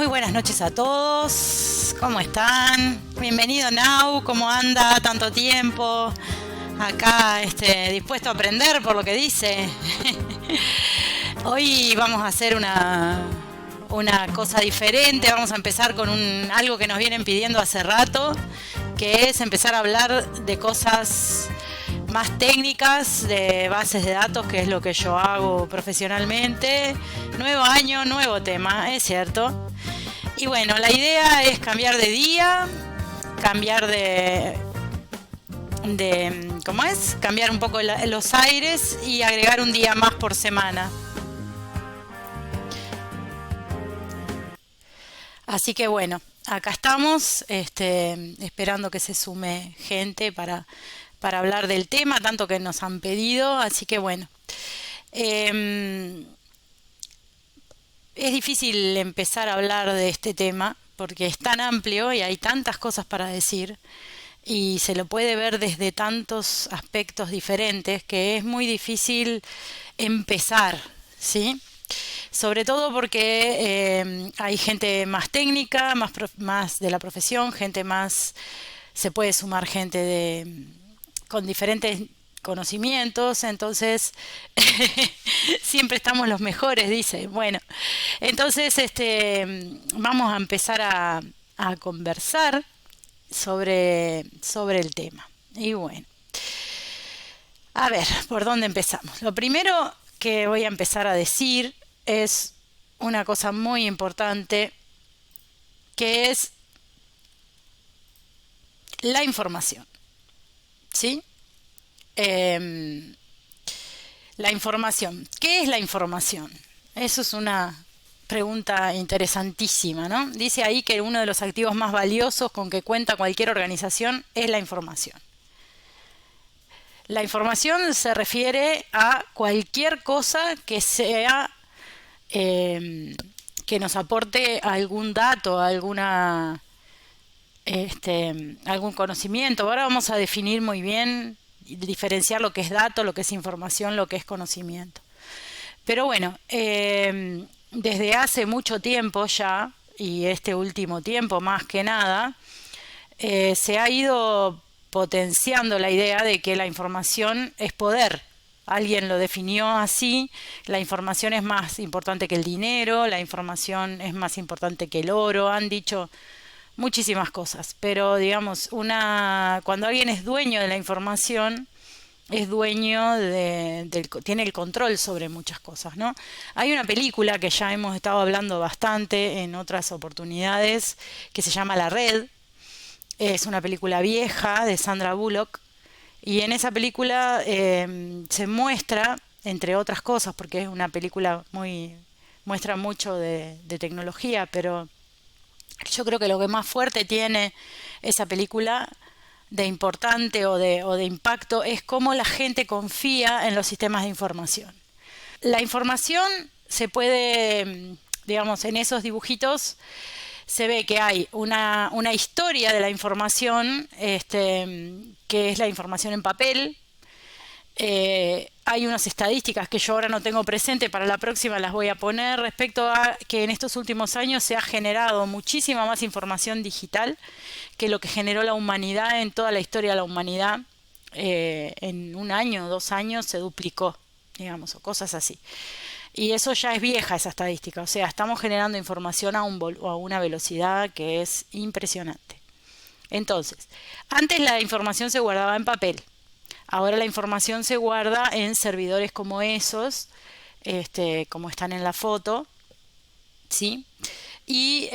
Muy buenas noches a todos. ¿Cómo están? Bienvenido Nau. ¿Cómo anda? Tanto tiempo. Acá, dispuesto a aprender por lo que dice. Hoy vamos a hacer una cosa diferente. Vamos a empezar con algo que nos vienen pidiendo hace rato, que es empezar a hablar de cosas más técnicas, de bases de datos, que es lo que yo hago profesionalmente. Nuevo año, nuevo tema, es cierto. Y bueno, la idea es cambiar de día, cambiar ¿cómo es? Cambiar un poco los aires y agregar un día más por semana. Así que bueno, acá estamos, esperando que se sume gente para hablar del tema, tanto que nos han pedido. Así que bueno, es difícil empezar a hablar de este tema porque es tan amplio y hay tantas cosas para decir y se lo puede ver desde tantos aspectos diferentes que es muy difícil empezar, ¿sí? Sobre todo porque hay gente más técnica, más de la profesión, se puede sumar gente con diferentes conocimientos, entonces siempre estamos los mejores, dice. Bueno, entonces vamos a empezar a conversar sobre el tema. Y bueno, a ver, ¿por dónde empezamos? Lo primero que voy a empezar a decir es una cosa muy importante, que es la información, ¿sí? La información. ¿Qué es la información? Eso es una pregunta interesantísima, ¿no? Dice ahí que uno de los activos más valiosos con que cuenta cualquier organización es la información. La información se refiere a cualquier cosa que sea que nos aporte algún dato, algún conocimiento. Ahora vamos a definir muy bien, diferenciar lo que es dato, lo que es información, lo que es conocimiento. Pero bueno, desde hace mucho tiempo ya, y este último tiempo más que nada, se ha ido potenciando la idea de que la información es poder. Alguien lo definió así: la información es más importante que el dinero, la información es más importante que el oro. Han dicho muchísimas cosas, pero digamos, cuando alguien es dueño de la información, es dueño tiene el control sobre muchas cosas, ¿no? Hay una película que ya hemos estado hablando bastante en otras oportunidades, que se llama La Red. Es una película vieja de Sandra Bullock, y en esa película se muestra, entre otras cosas, porque es una película muestra mucho de tecnología, pero yo creo que lo que más fuerte tiene esa película, de importante o de impacto, es cómo la gente confía en los sistemas de información. La información se puede, digamos, en esos dibujitos se ve que hay una historia de la información, que es la información en papel. Hay unas estadísticas que yo ahora no tengo presente, para la próxima las voy a poner, respecto a que en estos últimos años se ha generado muchísima más información digital que lo que generó la humanidad en toda la historia de la humanidad. En un año, 2 años se duplicó, digamos, o cosas así. Y eso ya es vieja, esa estadística. O sea, estamos generando información a una velocidad que es impresionante. Entonces, antes la información se guardaba en papel. Ahora la información se guarda en servidores como esos, como están en la foto, ¿sí? Y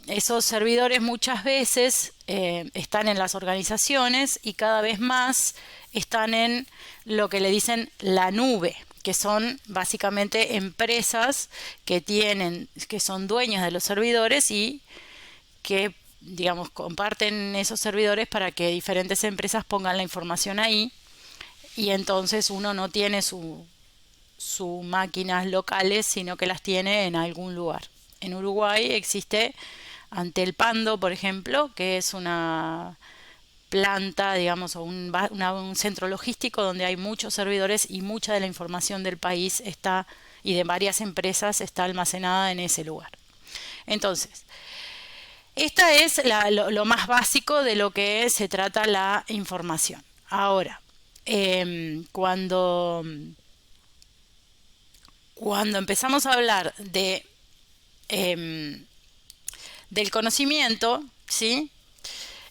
esos servidores muchas veces están en las organizaciones, y cada vez más están en lo que le dicen la nube, que son básicamente empresas que son dueños de los servidores y que, digamos, comparten esos servidores para que diferentes empresas pongan la información ahí, y entonces uno no tiene sus máquinas locales, sino que las tiene en algún lugar. En Uruguay existe Antel Pando, por ejemplo, que es una planta, digamos, o un centro logístico donde hay muchos servidores, y mucha de la información del país y de varias empresas está almacenada en ese lugar. Entonces, esta es lo más básico de lo que se trata la información. Ahora, cuando empezamos a hablar em, del conocimiento, ¿sí?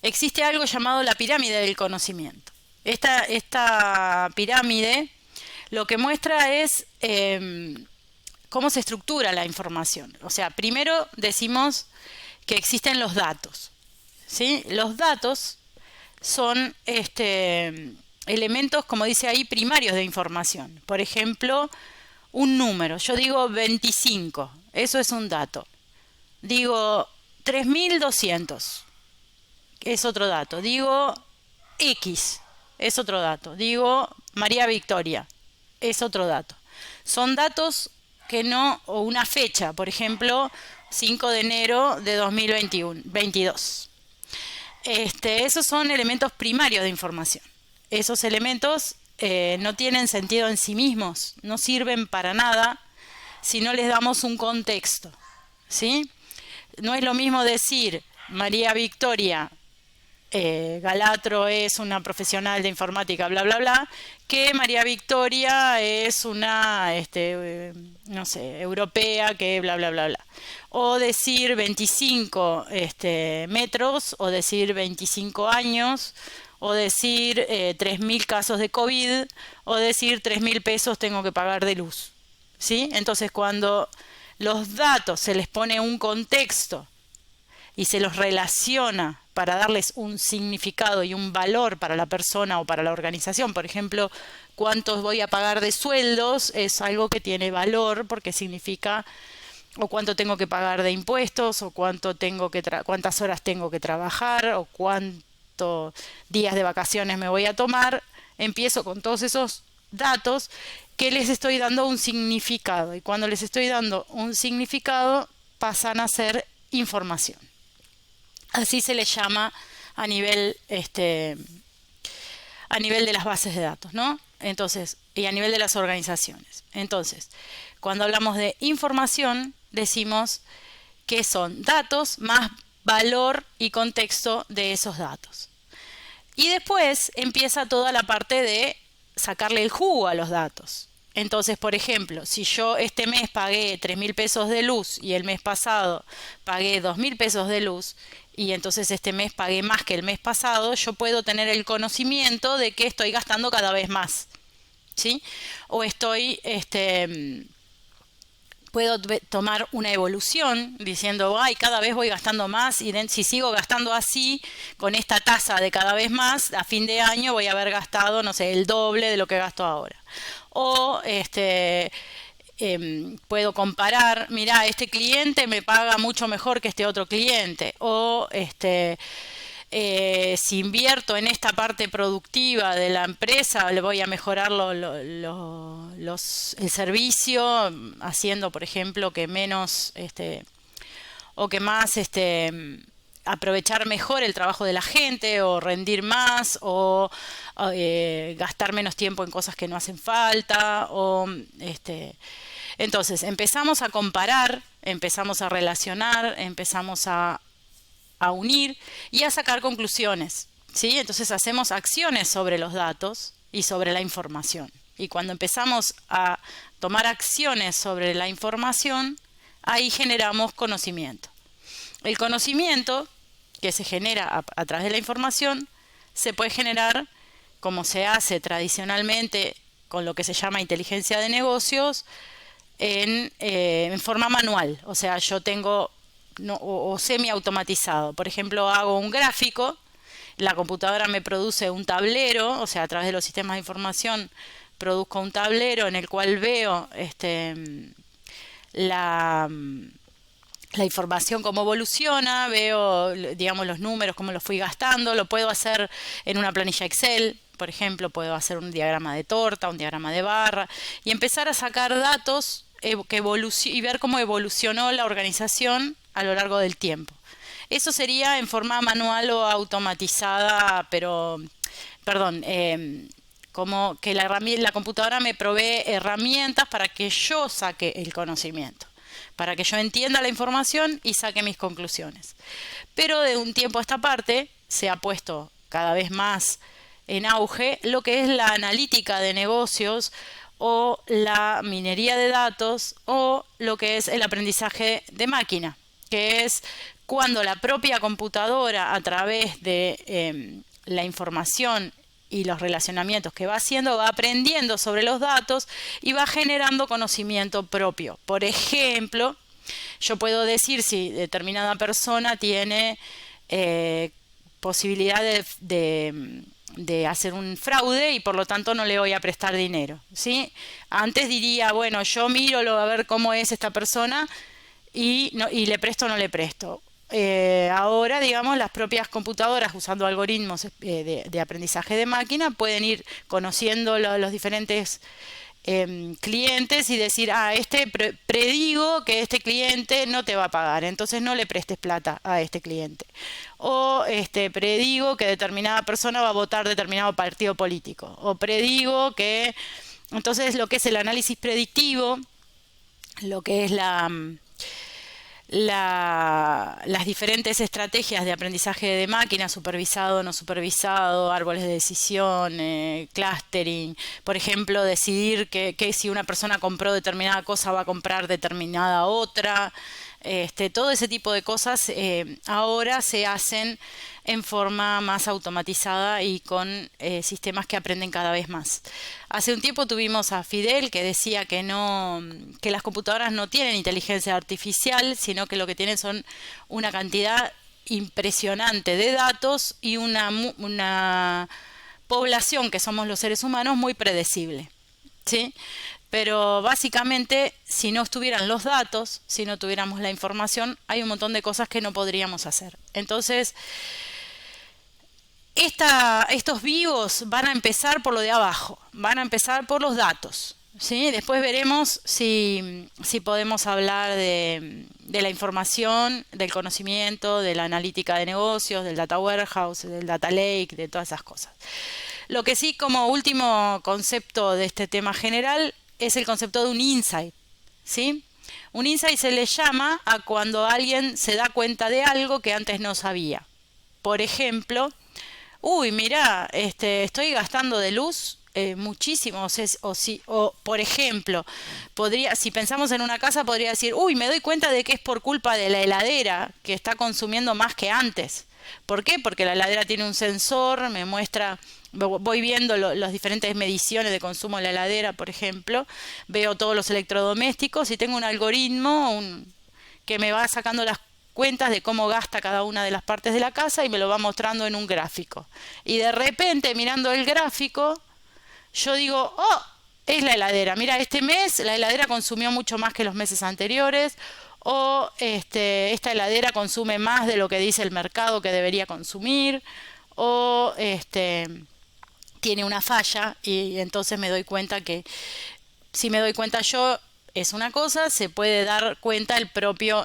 Existe algo llamado la pirámide del conocimiento. Esta pirámide lo que muestra es cómo se estructura la información. O sea, primero decimos que existen los datos, ¿sí? Los datos son elementos, como dice ahí, primarios de información. Por ejemplo, un número. Yo digo 25, eso es un dato. Digo 3200, es otro dato. Digo X, es otro dato. Digo María Victoria, es otro dato. Son datos que no, o una fecha, por ejemplo, 5 de enero de 2022. Esos son elementos primarios de información. Esos elementos no tienen sentido en sí mismos, no sirven para nada si no les damos un contexto, ¿sí? No es lo mismo decir María Victoria Galatro es una profesional de informática, bla, bla, bla, que María Victoria es una, no sé, europea, que bla, bla, bla, bla. O decir 25 metros, o decir 25 años, o decir 3.000 casos de COVID, o decir 3.000 pesos tengo que pagar de luz. ¿Sí? Entonces, cuando los datos se les pone un contexto y se los relaciona para darles un significado y un valor para la persona o para la organización. Por ejemplo, cuántos voy a pagar de sueldos es algo que tiene valor porque significa o cuánto tengo que pagar de impuestos o cuántas horas tengo que trabajar o cuántos días de vacaciones me voy a tomar. Empiezo con todos esos datos que les estoy dando un significado y cuando les estoy dando un significado pasan a ser información. Así se le llama a nivel de las bases de datos, ¿no? Entonces, y a nivel de las organizaciones. Entonces, cuando hablamos de información, decimos que son datos más valor y contexto de esos datos. Y después empieza toda la parte de sacarle el jugo a los datos. Entonces, por ejemplo, si yo este mes pagué 3.000 pesos de luz y el mes pasado pagué 2.000 pesos de luz, y entonces este mes pagué más que el mes pasado, yo puedo tener el conocimiento de que estoy gastando cada vez más, ¿sí? O puedo tomar una evolución diciendo, ay, cada vez voy gastando más y si sigo gastando así, con esta tasa de cada vez más, a fin de año voy a haber gastado, no sé, el doble de lo que gasto ahora. O puedo comparar, mira, este cliente me paga mucho mejor que este otro cliente, o si invierto en esta parte productiva de la empresa, le voy a mejorar el servicio, haciendo, por ejemplo, que menos, o que más, aprovechar mejor el trabajo de la gente, o rendir más, o gastar menos tiempo en cosas que no hacen falta, entonces empezamos a comparar, empezamos a relacionar, empezamos a unir y a sacar conclusiones, ¿sí? Entonces hacemos acciones sobre los datos y sobre la información. Y cuando empezamos a tomar acciones sobre la información, ahí generamos conocimiento. El conocimiento que se genera a través de la información se puede generar, como se hace tradicionalmente con lo que se llama inteligencia de negocios, en forma manual. O sea, yo tengo o semi-automatizado. Por ejemplo, hago un gráfico, la computadora me produce un tablero, o sea, a través de los sistemas de información produzco un tablero en el cual veo la información cómo evoluciona, veo, digamos, los números, cómo los fui gastando, lo puedo hacer en una planilla Excel, por ejemplo, puedo hacer un diagrama de torta, un diagrama de barra, y empezar a sacar datos y ver cómo evolucionó la organización a lo largo del tiempo. Eso sería en forma manual o automatizada, pero, perdón, como que la computadora me provee herramientas para que yo saque el conocimiento. para que yo entienda la información y saque mis conclusiones. Pero de un tiempo a esta parte se ha puesto cada vez más en auge lo que es la analítica de negocios o la minería de datos o lo que es el aprendizaje de máquina, que es cuando la propia computadora a través de la información y los relacionamientos que va haciendo, va aprendiendo sobre los datos y va generando conocimiento propio. Por ejemplo, yo puedo decir si determinada persona tiene posibilidad de hacer un fraude y por lo tanto no le voy a prestar dinero, ¿sí? Antes diría, bueno, yo miro a ver cómo es esta persona y le presto o no le presto. Ahora, digamos, las propias computadoras usando algoritmos de aprendizaje de máquina pueden ir conociendo los diferentes clientes y decir, predigo que este cliente no te va a pagar, entonces no le prestes plata a este cliente. O predigo que determinada persona va a votar determinado partido político. O predigo que... Entonces lo que es el análisis predictivo, lo que es las diferentes estrategias de aprendizaje de máquina, supervisado, no supervisado, árboles de decisión, clustering, por ejemplo, decidir que si una persona compró determinada cosa va a comprar determinada otra, todo ese tipo de cosas ahora se hacen en forma más automatizada y con sistemas que aprenden cada vez más. Hace un tiempo tuvimos a Fidel que decía que las computadoras no tienen inteligencia artificial, sino que lo que tienen son una cantidad impresionante de datos y una población que somos los seres humanos muy predecible, ¿sí? Pero básicamente, si no estuvieran los datos, si no tuviéramos la información, hay un montón de cosas que no podríamos hacer. Entonces, estos vivos van a empezar por lo de abajo, van a empezar por los datos, ¿sí? Después veremos si podemos hablar de la información, del conocimiento, de la analítica de negocios, del data warehouse, del data lake, de todas esas cosas. Lo que sí, como último concepto de este tema general, es el concepto de un insight, ¿sí? Un insight se le llama a cuando alguien se da cuenta de algo que antes no sabía. Por ejemplo, mira, estoy gastando de luz muchísimo, o por ejemplo, si pensamos en una casa, podría decir, me doy cuenta de que es por culpa de la heladera que está consumiendo más que antes. ¿Por qué? Porque la heladera tiene un sensor, me muestra, voy viendo las diferentes mediciones de consumo de la heladera, por ejemplo, veo todos los electrodomésticos y tengo un algoritmo que me va sacando las cuentas de cómo gasta cada una de las partes de la casa y me lo va mostrando en un gráfico. Y de repente, mirando el gráfico, yo digo, es la heladera. Mira, este mes la heladera consumió mucho más que los meses anteriores. O esta heladera consume más de lo que dice el mercado que debería consumir. O tiene una falla y entonces me doy cuenta que si me doy cuenta yo es una cosa, se puede dar cuenta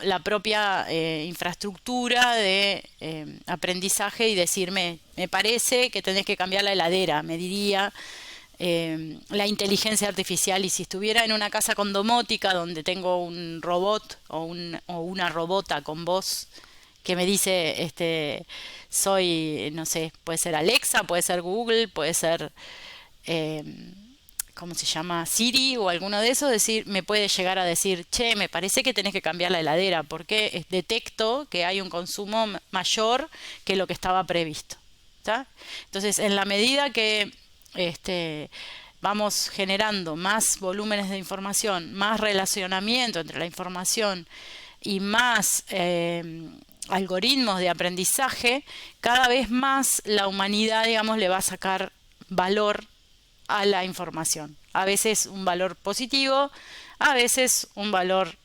la propia infraestructura de aprendizaje y decirme, me parece que tenés que cambiar la heladera, me diría la inteligencia artificial. Y si estuviera en una casa con domótica donde tengo un robot o una robota con voz que me dice, soy, no sé, puede ser Alexa, puede ser Google, puede ser... ¿cómo se llama? Siri o alguno de esos, me puede llegar a decir, che, me parece que tenés que cambiar la heladera porque detecto que hay un consumo mayor que lo que estaba previsto. ¿Está? Entonces, en la medida que vamos generando más volúmenes de información, más relacionamiento entre la información y más algoritmos de aprendizaje, cada vez más la humanidad, digamos, le va a sacar valor a la información. A veces un valor positivo, a veces un valor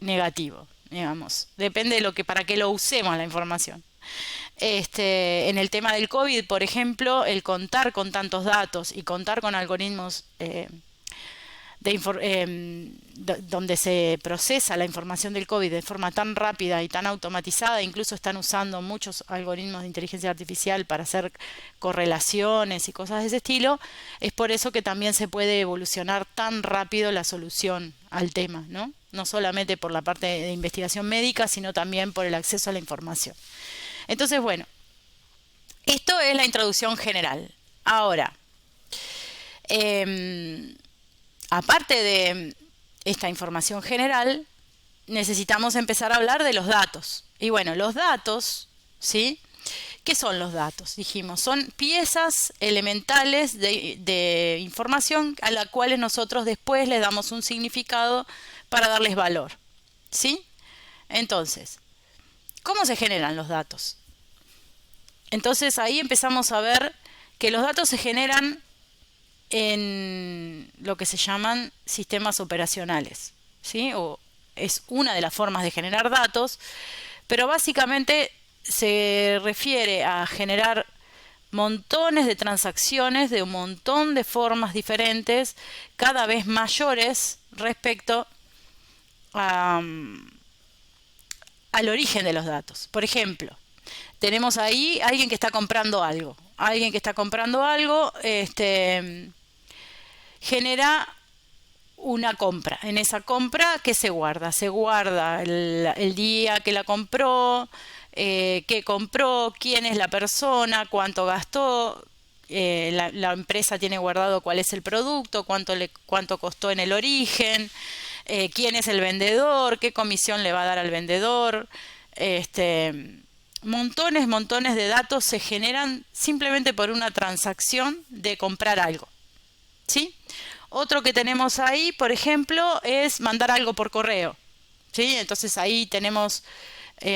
negativo, digamos. Depende de para qué lo usemos la información. En el tema del COVID, por ejemplo, el contar con tantos datos y contar con algoritmos donde se procesa la información del COVID de forma tan rápida y tan automatizada, incluso están usando muchos algoritmos de inteligencia artificial para hacer correlaciones y cosas de ese estilo, es por eso que también se puede evolucionar tan rápido la solución al tema, ¿no? no solamente por la parte de investigación médica, sino también por el acceso a la información. Entonces, bueno, esto es la introducción general. Ahora, aparte de esta información general, necesitamos empezar a hablar de los datos. Y bueno, los datos, ¿sí? ¿Qué son los datos? Dijimos, son piezas elementales de información a las cuales nosotros después les damos un significado para darles valor, ¿sí? Entonces, ¿cómo se generan los datos? Entonces ahí empezamos a ver que los datos se generan en lo que se llaman sistemas operacionales, ¿sí? O es una de las formas de generar datos, pero básicamente se refiere a generar montones de transacciones de un montón de formas diferentes, cada vez mayores respecto a, al origen de los datos. Por ejemplo, tenemos ahí alguien que está comprando algo. Alguien que está comprando algo, genera una compra. En esa compra, ¿qué se guarda? Se guarda el día que la compró, qué compró, quién es la persona, cuánto gastó, la empresa tiene guardado cuál es el producto, cuánto costó en el origen, quién es el vendedor, qué comisión le va a dar al vendedor. Montones de datos se generan simplemente por una transacción de comprar algo, ¿sí? Otro que tenemos ahí, por ejemplo, es mandar algo por correo, ¿sí? Entonces ahí tenemos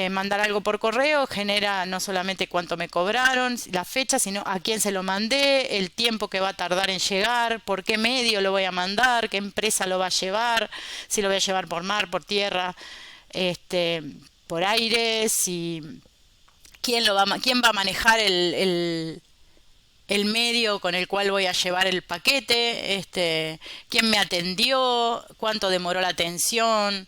mandar algo por correo, genera no solamente cuánto me cobraron, la fecha, sino a quién se lo mandé, el tiempo que va a tardar en llegar, por qué medio lo voy a mandar, qué empresa lo va a llevar, si lo voy a llevar por mar, por tierra, por aire, si quién va a manejar el medio con el cual voy a llevar el paquete, quién me atendió, cuánto demoró la atención,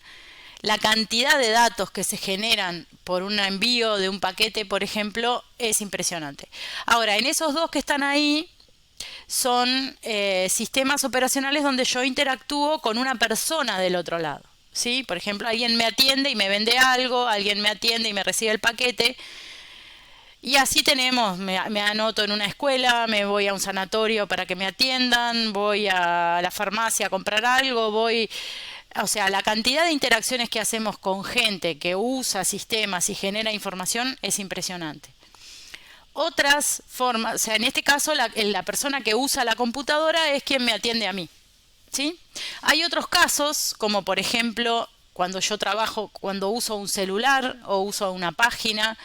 la cantidad de datos que se generan por un envío de un paquete, por ejemplo, es impresionante. Ahora, en esos dos que están ahí son sistemas operacionales donde yo interactúo con una persona del otro lado, ¿sí? Por ejemplo, alguien me atiende y me vende algo, alguien me atiende y me recibe el paquete. Y así tenemos, me anoto en una escuela, me voy a un sanatorio para que me atiendan, voy a la farmacia a comprar algo, o sea, la cantidad de interacciones que hacemos con gente que usa sistemas y genera información es impresionante. Otras formas, o sea, en este caso la persona que usa la computadora es quien me atiende a mí, ¿sí? Hay otros casos, como por ejemplo, cuando yo trabajo, cuando uso un celular o uso una página,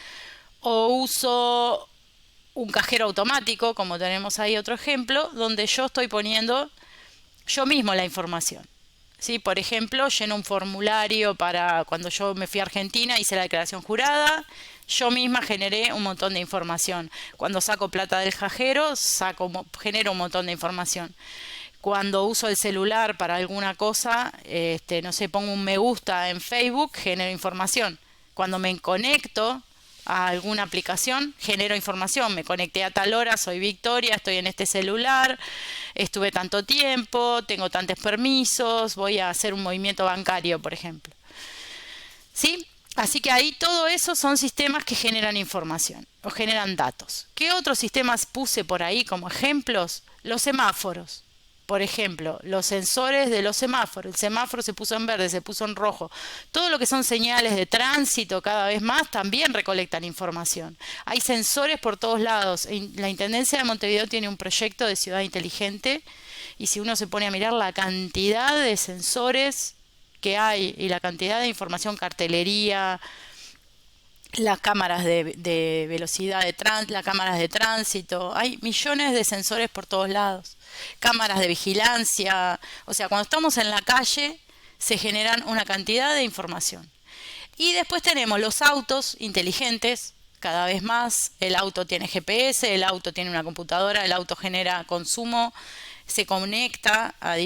o uso un cajero automático, como tenemos ahí otro ejemplo, donde yo estoy poniendo yo mismo la información. ¿Sí? Por ejemplo, lleno un formulario para cuando yo me fui a Argentina, hice la declaración jurada, yo misma generé un montón de información. Cuando saco plata del cajero, genero un montón de información. Cuando uso el celular para alguna cosa, no sé, pongo un me gusta en Facebook, genero información. Cuando me conecto a alguna aplicación, genero información, me conecté a tal hora, soy Victoria, estoy en este celular, estuve tanto tiempo, tengo tantos permisos, voy a hacer un movimiento bancario, por ejemplo. ¿Sí? Así que ahí todo eso son sistemas que generan información o generan datos. ¿Qué otros sistemas puse por ahí como ejemplos? Los semáforos. Por ejemplo, los sensores de los semáforos. El semáforo se puso en verde, se puso en rojo. Todo lo que son señales de tránsito cada vez más también recolectan información. Hay sensores por todos lados. La Intendencia de Montevideo tiene un proyecto de ciudad inteligente y si uno se pone a mirar la cantidad de sensores que hay y la cantidad de información, cartelería, las cámaras de velocidad de tránsito, las cámaras de tránsito, hay millones de sensores por todos lados, cámaras de vigilancia, o sea, cuando estamos en la calle se generan una cantidad de información. Y después tenemos los autos inteligentes, cada vez más, el auto tiene GPS, el auto tiene una computadora, el auto genera consumo, se conecta a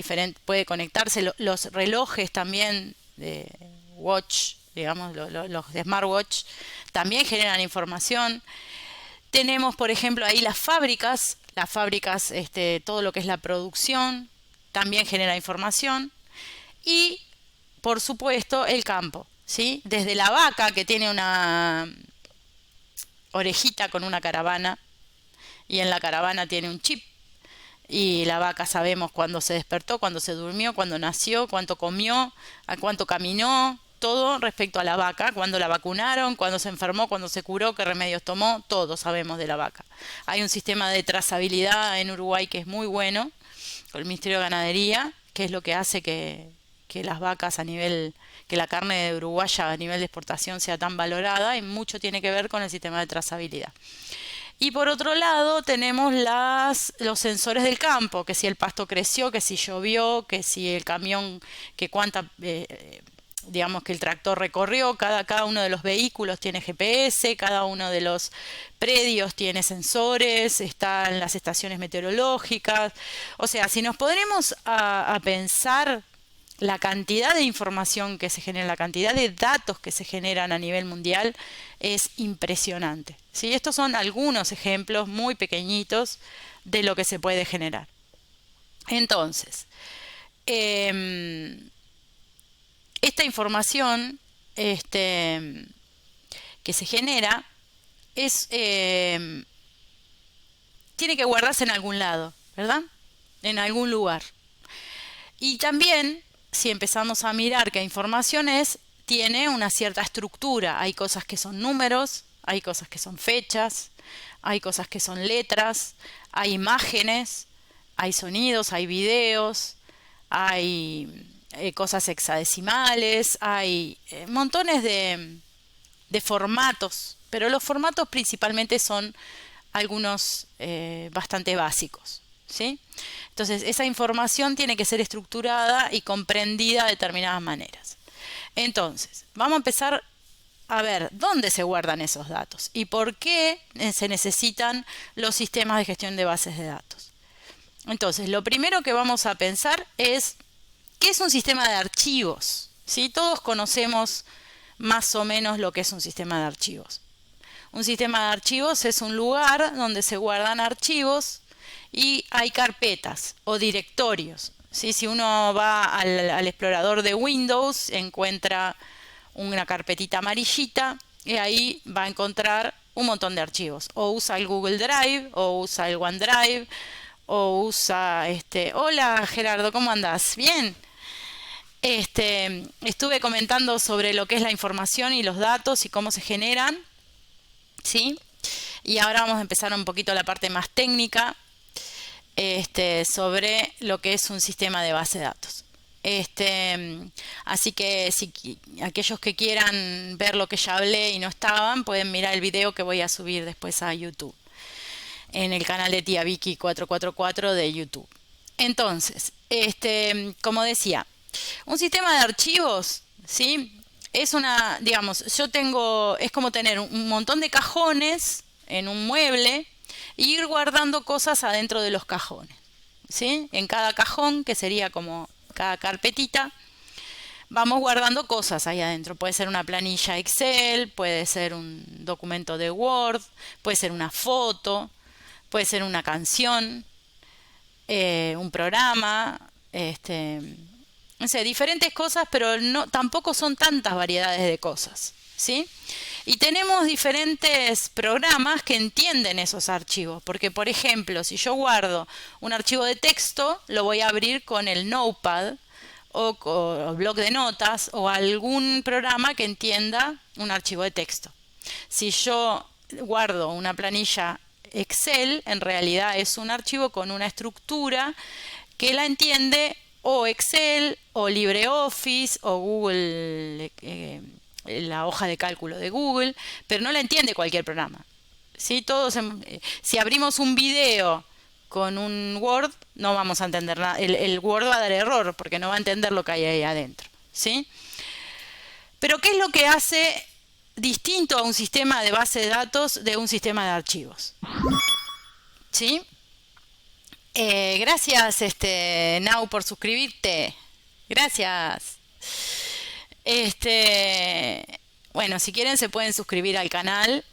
puede conectarse, los relojes también de watch, digamos, los de smartwatch, también generan información. Tenemos, por ejemplo, ahí las fábricas, todo lo que es la producción, también genera información. Y por supuesto, el campo, ¿sí? Desde la vaca, que tiene una orejita con una caravana, y en la caravana tiene un chip, y la vaca sabemos cuándo se despertó, cuándo se durmió, cuándo nació, cuánto comió, a cuánto caminó, todo respecto a la vaca, cuándo la vacunaron, cuándo se enfermó, cuándo se curó, qué remedios tomó, todo sabemos de la vaca. Hay un sistema de trazabilidad en Uruguay que es muy bueno, con el Ministerio de Ganadería, que es lo que hace que las vacas a nivel, que la carne de uruguaya a nivel de exportación sea tan valorada, y mucho tiene que ver con el sistema de trazabilidad. Y por otro lado tenemos los sensores del campo, que si el pasto creció, que si llovió, que si el camión, que cuánta, digamos que el tractor recorrió, cada uno de los vehículos tiene GPS, cada uno de los predios tiene sensores, están las estaciones meteorológicas. O sea, si nos podremos a pensar la cantidad de información que se genera, la cantidad de datos que se generan a nivel mundial es impresionante. ¿Sí? Estos son algunos ejemplos muy pequeñitos de lo que se puede generar. Entonces, esta información que se genera tiene que guardarse en algún lado, ¿verdad? En algún lugar. Y también, si empezamos a mirar qué información es, tiene una cierta estructura. Hay cosas que son números, hay cosas que son fechas, hay cosas que son letras, hay imágenes, hay sonidos, hay videos, hay cosas hexadecimales, hay montones de formatos, pero los formatos principalmente son algunos bastante básicos, ¿sí? Entonces, esa información tiene que ser estructurada y comprendida de determinadas maneras. Entonces, vamos a empezar a ver dónde se guardan esos datos y por qué se necesitan los sistemas de gestión de bases de datos. Entonces, lo primero que vamos a pensar es ¿qué es un sistema de archivos? ¿Sí? Todos conocemos más o menos lo que es un sistema de archivos. Un sistema de archivos es un lugar donde se guardan archivos y hay carpetas o directorios. ¿Sí? Si uno va al explorador de Windows, encuentra una carpetita amarillita y ahí va a encontrar un montón de archivos. O usa el Google Drive, o usa el OneDrive, o usa Hola Gerardo, ¿cómo andás? ¿Bien? Estuve comentando sobre lo que es la información y los datos y cómo se generan, ¿sí? Y ahora vamos a empezar un poquito la parte más técnica sobre lo que es un sistema de base de datos. Así que si aquellos que quieran ver lo que ya hablé y no estaban, pueden mirar el video que voy a subir después a YouTube, en el canal de Tía Vicky 444 de YouTube. Entonces, como decía, un sistema de archivos, ¿sí? Es es como tener un montón de cajones en un mueble e ir guardando cosas adentro de los cajones, ¿sí? En cada cajón, que sería como cada carpetita, vamos guardando cosas ahí adentro. Puede ser una planilla Excel, puede ser un documento de Word, puede ser una foto, puede ser una canción, un programa, no sé, diferentes cosas, pero tampoco son tantas variedades de cosas, ¿sí? Y tenemos diferentes programas que entienden esos archivos, porque por ejemplo, si yo guardo un archivo de texto, lo voy a abrir con el Notepad o bloc de notas o algún programa que entienda un archivo de texto. Si yo guardo una planilla Excel, en realidad es un archivo con una estructura que la entiende o Excel o LibreOffice o Google, la hoja de cálculo de Google, pero no la entiende cualquier programa. ¿Sí? Si abrimos un video con un Word, no vamos a entender nada. El Word va a dar error porque no va a entender lo que hay ahí adentro, ¿sí? Pero ¿qué es lo que hace distinto a un sistema de base de datos de un sistema de archivos? ¿Sí? Gracias, Nau, por suscribirte. Gracias. Bueno, si quieren se pueden suscribir al canal.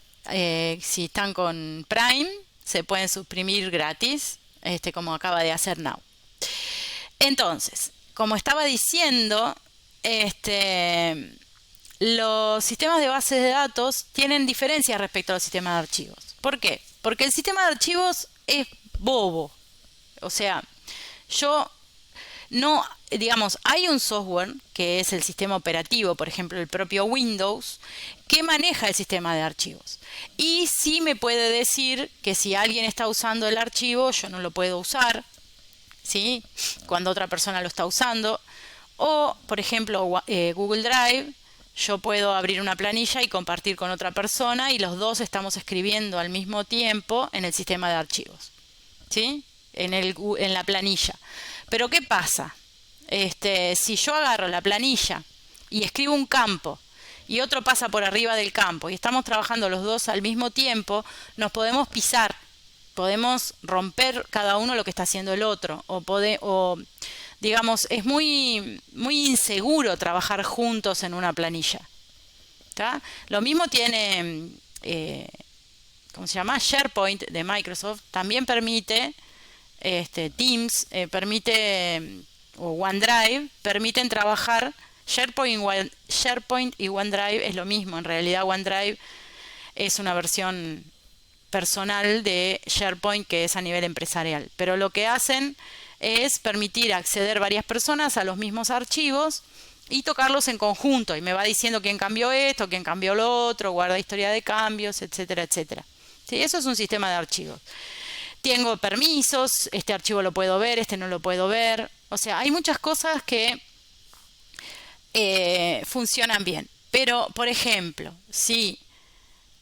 Si están con Prime, se pueden suscribir gratis, como acaba de hacer Nau. Entonces, como estaba diciendo, este, los sistemas de bases de datos tienen diferencias respecto a los sistemas de archivos. ¿Por qué? Porque el sistema de archivos es bobo. O sea, yo no, digamos, hay un software que es el sistema operativo, por ejemplo, el propio Windows, que maneja el sistema de archivos. Y sí me puede decir que si alguien está usando el archivo, yo no lo puedo usar, ¿sí? Cuando otra persona lo está usando. O, por ejemplo, Google Drive, yo puedo abrir una planilla y compartir con otra persona y los dos estamos escribiendo al mismo tiempo en el sistema de archivos, ¿sí? En la planilla. Pero ¿qué pasa? Si yo agarro la planilla y escribo un campo y otro pasa por arriba del campo y estamos trabajando los dos al mismo tiempo, nos podemos pisar, podemos romper cada uno lo que está haciendo el otro, o digamos, es muy, muy inseguro trabajar juntos en una planilla. ¿Tá? Lo mismo tiene, ¿cómo se llama? SharePoint de Microsoft, también permite, Teams, permite, o OneDrive, permiten trabajar. SharePoint y OneDrive es lo mismo, en realidad OneDrive es una versión personal de SharePoint que es a nivel empresarial, pero lo que hacen es permitir acceder varias personas a los mismos archivos y tocarlos en conjunto, y me va diciendo quién cambió esto, quién cambió lo otro, guarda historia de cambios, etcétera, etcétera. ¿Sí? Eso es un sistema de archivos. Tengo permisos, este archivo lo puedo ver, este no lo puedo ver. O sea, hay muchas cosas que funcionan bien. Pero, por ejemplo, si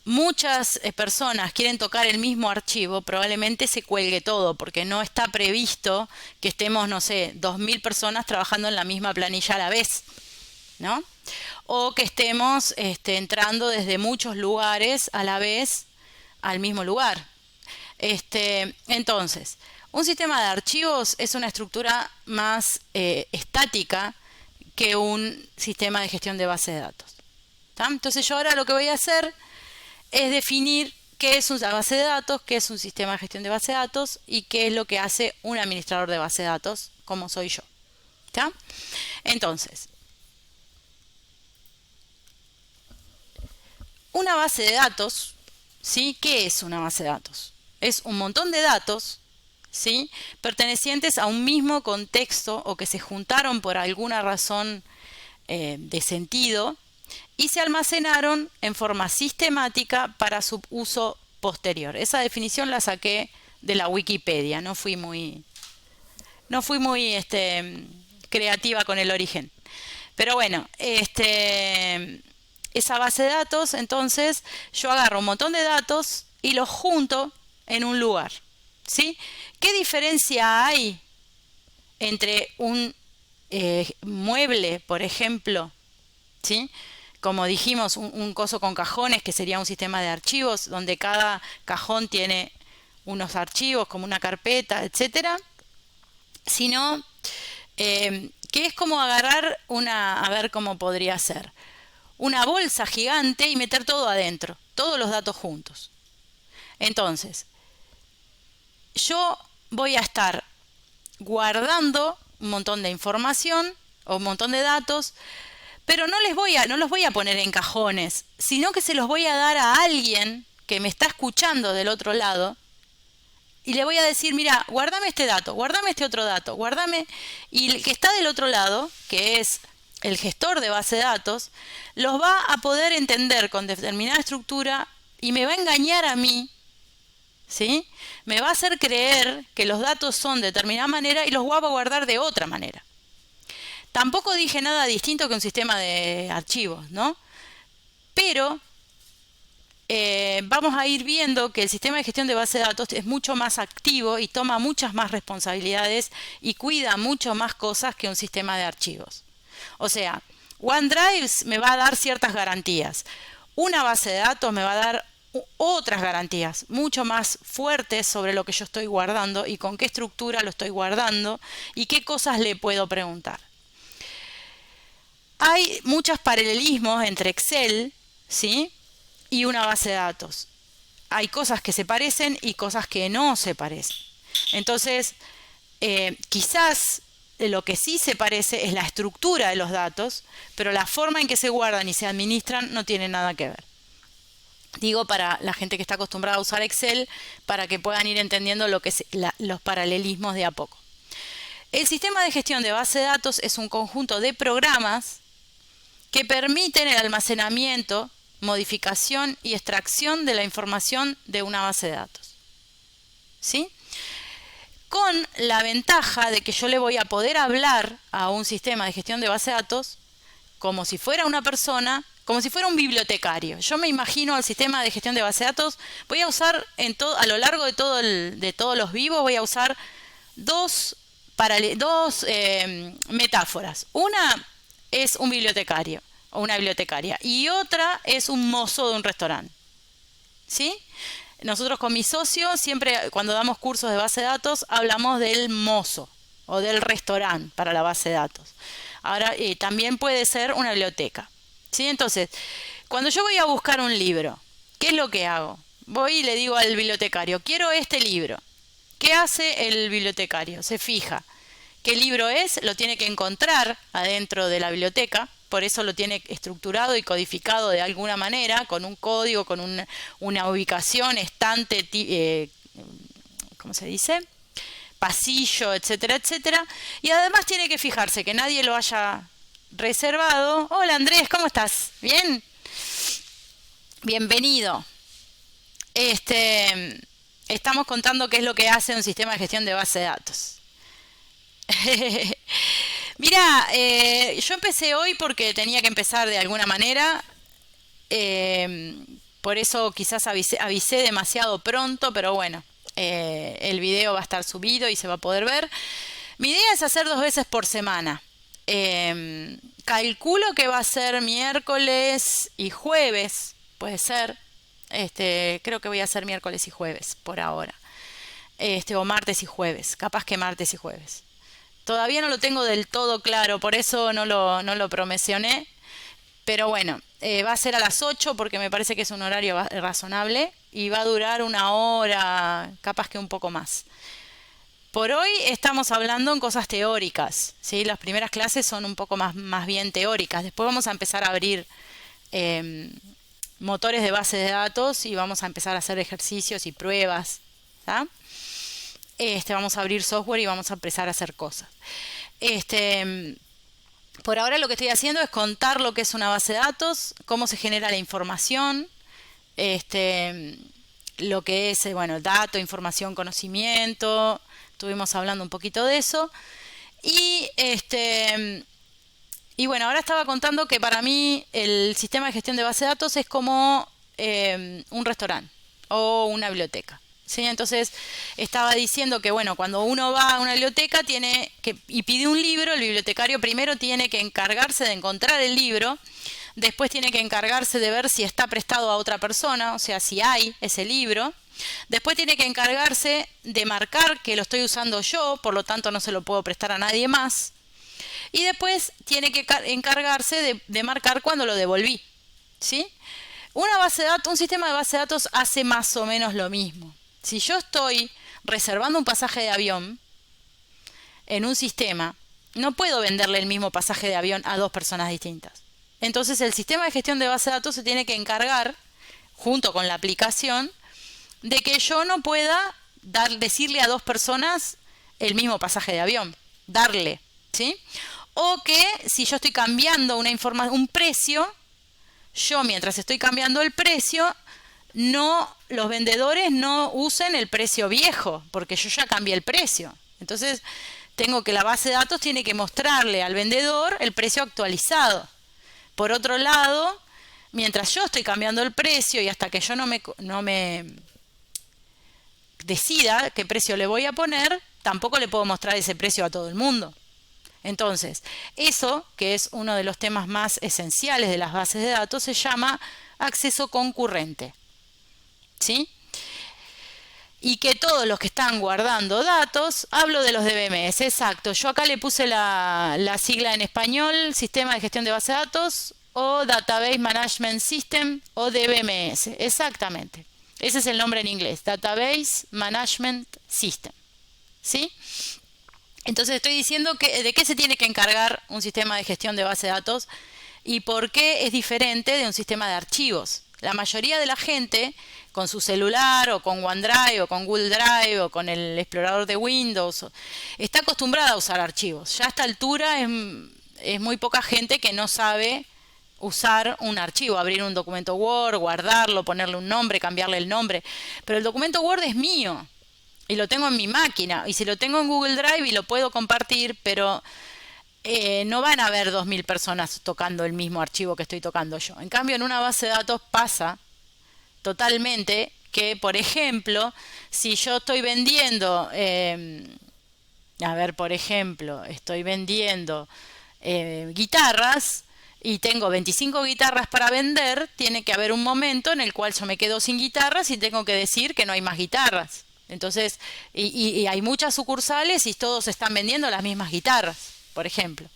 muchas personas quieren tocar el mismo archivo, probablemente se cuelgue todo, porque no está previsto que estemos, no sé, 2000 personas trabajando en la misma planilla a la vez, ¿no? O que estemos entrando desde muchos lugares a la vez al mismo lugar. Entonces, un sistema de archivos es una estructura más estática que un sistema de gestión de base de datos. ¿Tá? Entonces yo ahora lo que voy a hacer es definir qué es una base de datos, qué es un sistema de gestión de base de datos y qué es lo que hace un administrador de base de datos, como soy yo. ¿Tá? Entonces, una base de datos, ¿sí? ¿Qué es una base de datos? Es un montón de datos, ¿sí? Pertenecientes a un mismo contexto o que se juntaron por alguna razón de sentido y se almacenaron en forma sistemática para su uso posterior. Esa definición la saqué de la Wikipedia, no fui muy creativa con el origen. Pero bueno, esa base de datos, entonces yo agarro un montón de datos y los junto en un lugar, ¿sí? ¿Qué diferencia hay entre un mueble, por ejemplo, ¿sí? Como dijimos, un coso con cajones, que sería un sistema de archivos, donde cada cajón tiene unos archivos, como una carpeta, etcétera, sino que es como agarrar a ver cómo podría ser, una bolsa gigante y meter todo adentro, todos los datos juntos. Entonces, yo voy a estar guardando un montón de información o un montón de datos, pero no los voy a poner en cajones, sino que se los voy a dar a alguien que me está escuchando del otro lado y le voy a decir, mira, guárdame este dato, guárdame este otro dato, guárdame, y el que está del otro lado, que es el gestor de base de datos, los va a poder entender con determinada estructura y me va a engañar a mí, ¿sí? Me va a hacer creer que los datos son de determinada manera y los va a guardar de otra manera. Tampoco dije nada distinto que un sistema de archivos, ¿no? Pero vamos a ir viendo que el sistema de gestión de base de datos es mucho más activo y toma muchas más responsabilidades y cuida mucho más cosas que un sistema de archivos. O sea, OneDrive me va a dar ciertas garantías. Una base de datos me va a dar otras garantías mucho más fuertes sobre lo que yo estoy guardando y con qué estructura lo estoy guardando y qué cosas le puedo preguntar. Hay muchos paralelismos entre Excel, ¿sí? Y una base de datos. Hay cosas que se parecen y cosas que no se parecen. Entonces, quizás Lo que sí se parece es la estructura de los datos, pero la forma en que se guardan y se administran no tiene nada que ver. Digo para la gente que está acostumbrada a usar Excel, para que puedan ir entendiendo los paralelismos de a poco. El sistema de gestión de base de datos es un conjunto de programas que permiten el almacenamiento, modificación y extracción de la información de una base de datos. ¿Sí? Con la ventaja de que yo le voy a poder hablar a un sistema de gestión de base de datos como si fuera una persona, como si fuera un bibliotecario. Yo me imagino al sistema de gestión de base de datos, voy a usar a lo largo de todos los vivos, voy a usar dos metáforas. Una es un bibliotecario o una bibliotecaria y otra es un mozo de un restaurante. ¿Sí? Nosotros con mi socio siempre cuando damos cursos de base de datos hablamos del mozo o del restaurante para la base de datos. Ahora también puede ser una biblioteca. ¿Sí? Entonces, cuando yo voy a buscar un libro, ¿qué es lo que hago? Voy y le digo al bibliotecario, quiero este libro. ¿Qué hace el bibliotecario? Se fija qué libro es, lo tiene que encontrar adentro de la biblioteca, por eso lo tiene estructurado y codificado de alguna manera, con un código, con una ubicación, estante, ¿cómo se dice? Pasillo, etcétera, etcétera. Y además tiene que fijarse que nadie lo haya reservado. Hola Andrés, ¿cómo estás? ¿Bien? Bienvenido. Estamos contando qué es lo que hace un sistema de gestión de base de datos. Mira, yo empecé hoy porque tenía que empezar de alguna manera. Por eso quizás avisé demasiado pronto, pero bueno, el video va a estar subido y se va a poder ver. Mi idea es hacer 2 veces por semana. Calculo que va a ser miércoles y jueves, puede ser. Creo que voy a hacer miércoles y jueves por ahora. O martes y jueves, capaz que martes y jueves. Todavía no lo tengo del todo claro, por eso no lo promocioné. Pero bueno, va a ser a las 8 porque me parece que es un horario razonable y va a durar 1 hora, capaz que un poco más. Por hoy estamos hablando en cosas teóricas, ¿sí? Las primeras clases son un poco más bien teóricas. Después vamos a empezar a abrir motores de base de datos y vamos a empezar a hacer ejercicios y pruebas, ¿tá? Vamos a abrir software y vamos a empezar a hacer cosas. Por ahora lo que estoy haciendo es contar lo que es una base de datos, cómo se genera la información, lo que es, dato, información, conocimiento. Estuvimos hablando un poquito de eso. Y bueno, ahora estaba contando que para mí el sistema de gestión de base de datos es como un restaurante o una biblioteca. ¿Sí? Entonces estaba diciendo que cuando uno va a una biblioteca y pide un libro, el bibliotecario primero tiene que encargarse de encontrar el libro, después tiene que encargarse de ver si está prestado a otra persona, o sea, si hay ese libro, después tiene que encargarse de marcar que lo estoy usando yo, por lo tanto no se lo puedo prestar a nadie más, y después tiene que encargarse de marcar cuando lo devolví. ¿Sí? Un sistema de base de datos hace más o menos lo mismo. Si yo estoy reservando un pasaje de avión en un sistema, no puedo venderle el mismo pasaje de avión a 2 personas distintas. Entonces el sistema de gestión de base de datos se tiene que encargar, junto con la aplicación, de que yo no pueda decirle a 2 personas el mismo pasaje de avión, darle, ¿sí? O que si yo estoy cambiando un precio, yo mientras estoy cambiando el precio, los vendedores no usen el precio viejo, porque yo ya cambié el precio. Entonces, la base de datos tiene que mostrarle al vendedor el precio actualizado. Por otro lado, mientras yo estoy cambiando el precio y hasta que yo no me decida qué precio le voy a poner, tampoco le puedo mostrar ese precio a todo el mundo. Entonces, eso, que es uno de los temas más esenciales de las bases de datos, se llama acceso concurrente. ¿Sí? Y que todos los que están guardando datos, hablo de los DBMS, exacto. Yo acá le puse la sigla en español, Sistema de Gestión de Base de Datos, o Database Management System, o DBMS, exactamente. Ese es el nombre en inglés, Database Management System. ¿Sí? Entonces estoy diciendo que de qué se tiene que encargar un sistema de gestión de base de datos y por qué es diferente de un sistema de archivos. La mayoría de la gente con su celular o con OneDrive o con Google Drive o con el explorador de Windows está acostumbrada a usar archivos. Ya a esta altura es muy poca gente que no sabe usar un archivo, abrir un documento Word, guardarlo, ponerle un nombre, cambiarle el nombre. Pero el documento Word es mío y lo tengo en mi máquina. Y si lo tengo en Google Drive y lo puedo compartir, pero no van a haber 2000 personas tocando el mismo archivo que estoy tocando yo. En cambio, en una base de datos pasa totalmente que, por ejemplo, si yo estoy vendiendo, a ver, por ejemplo, estoy vendiendo guitarras y tengo 25 guitarras para vender, tiene que haber un momento en el cual yo me quedo sin guitarras y tengo que decir que no hay más guitarras. Entonces, y hay muchas sucursales y todos están vendiendo las mismas guitarras, por ejemplo.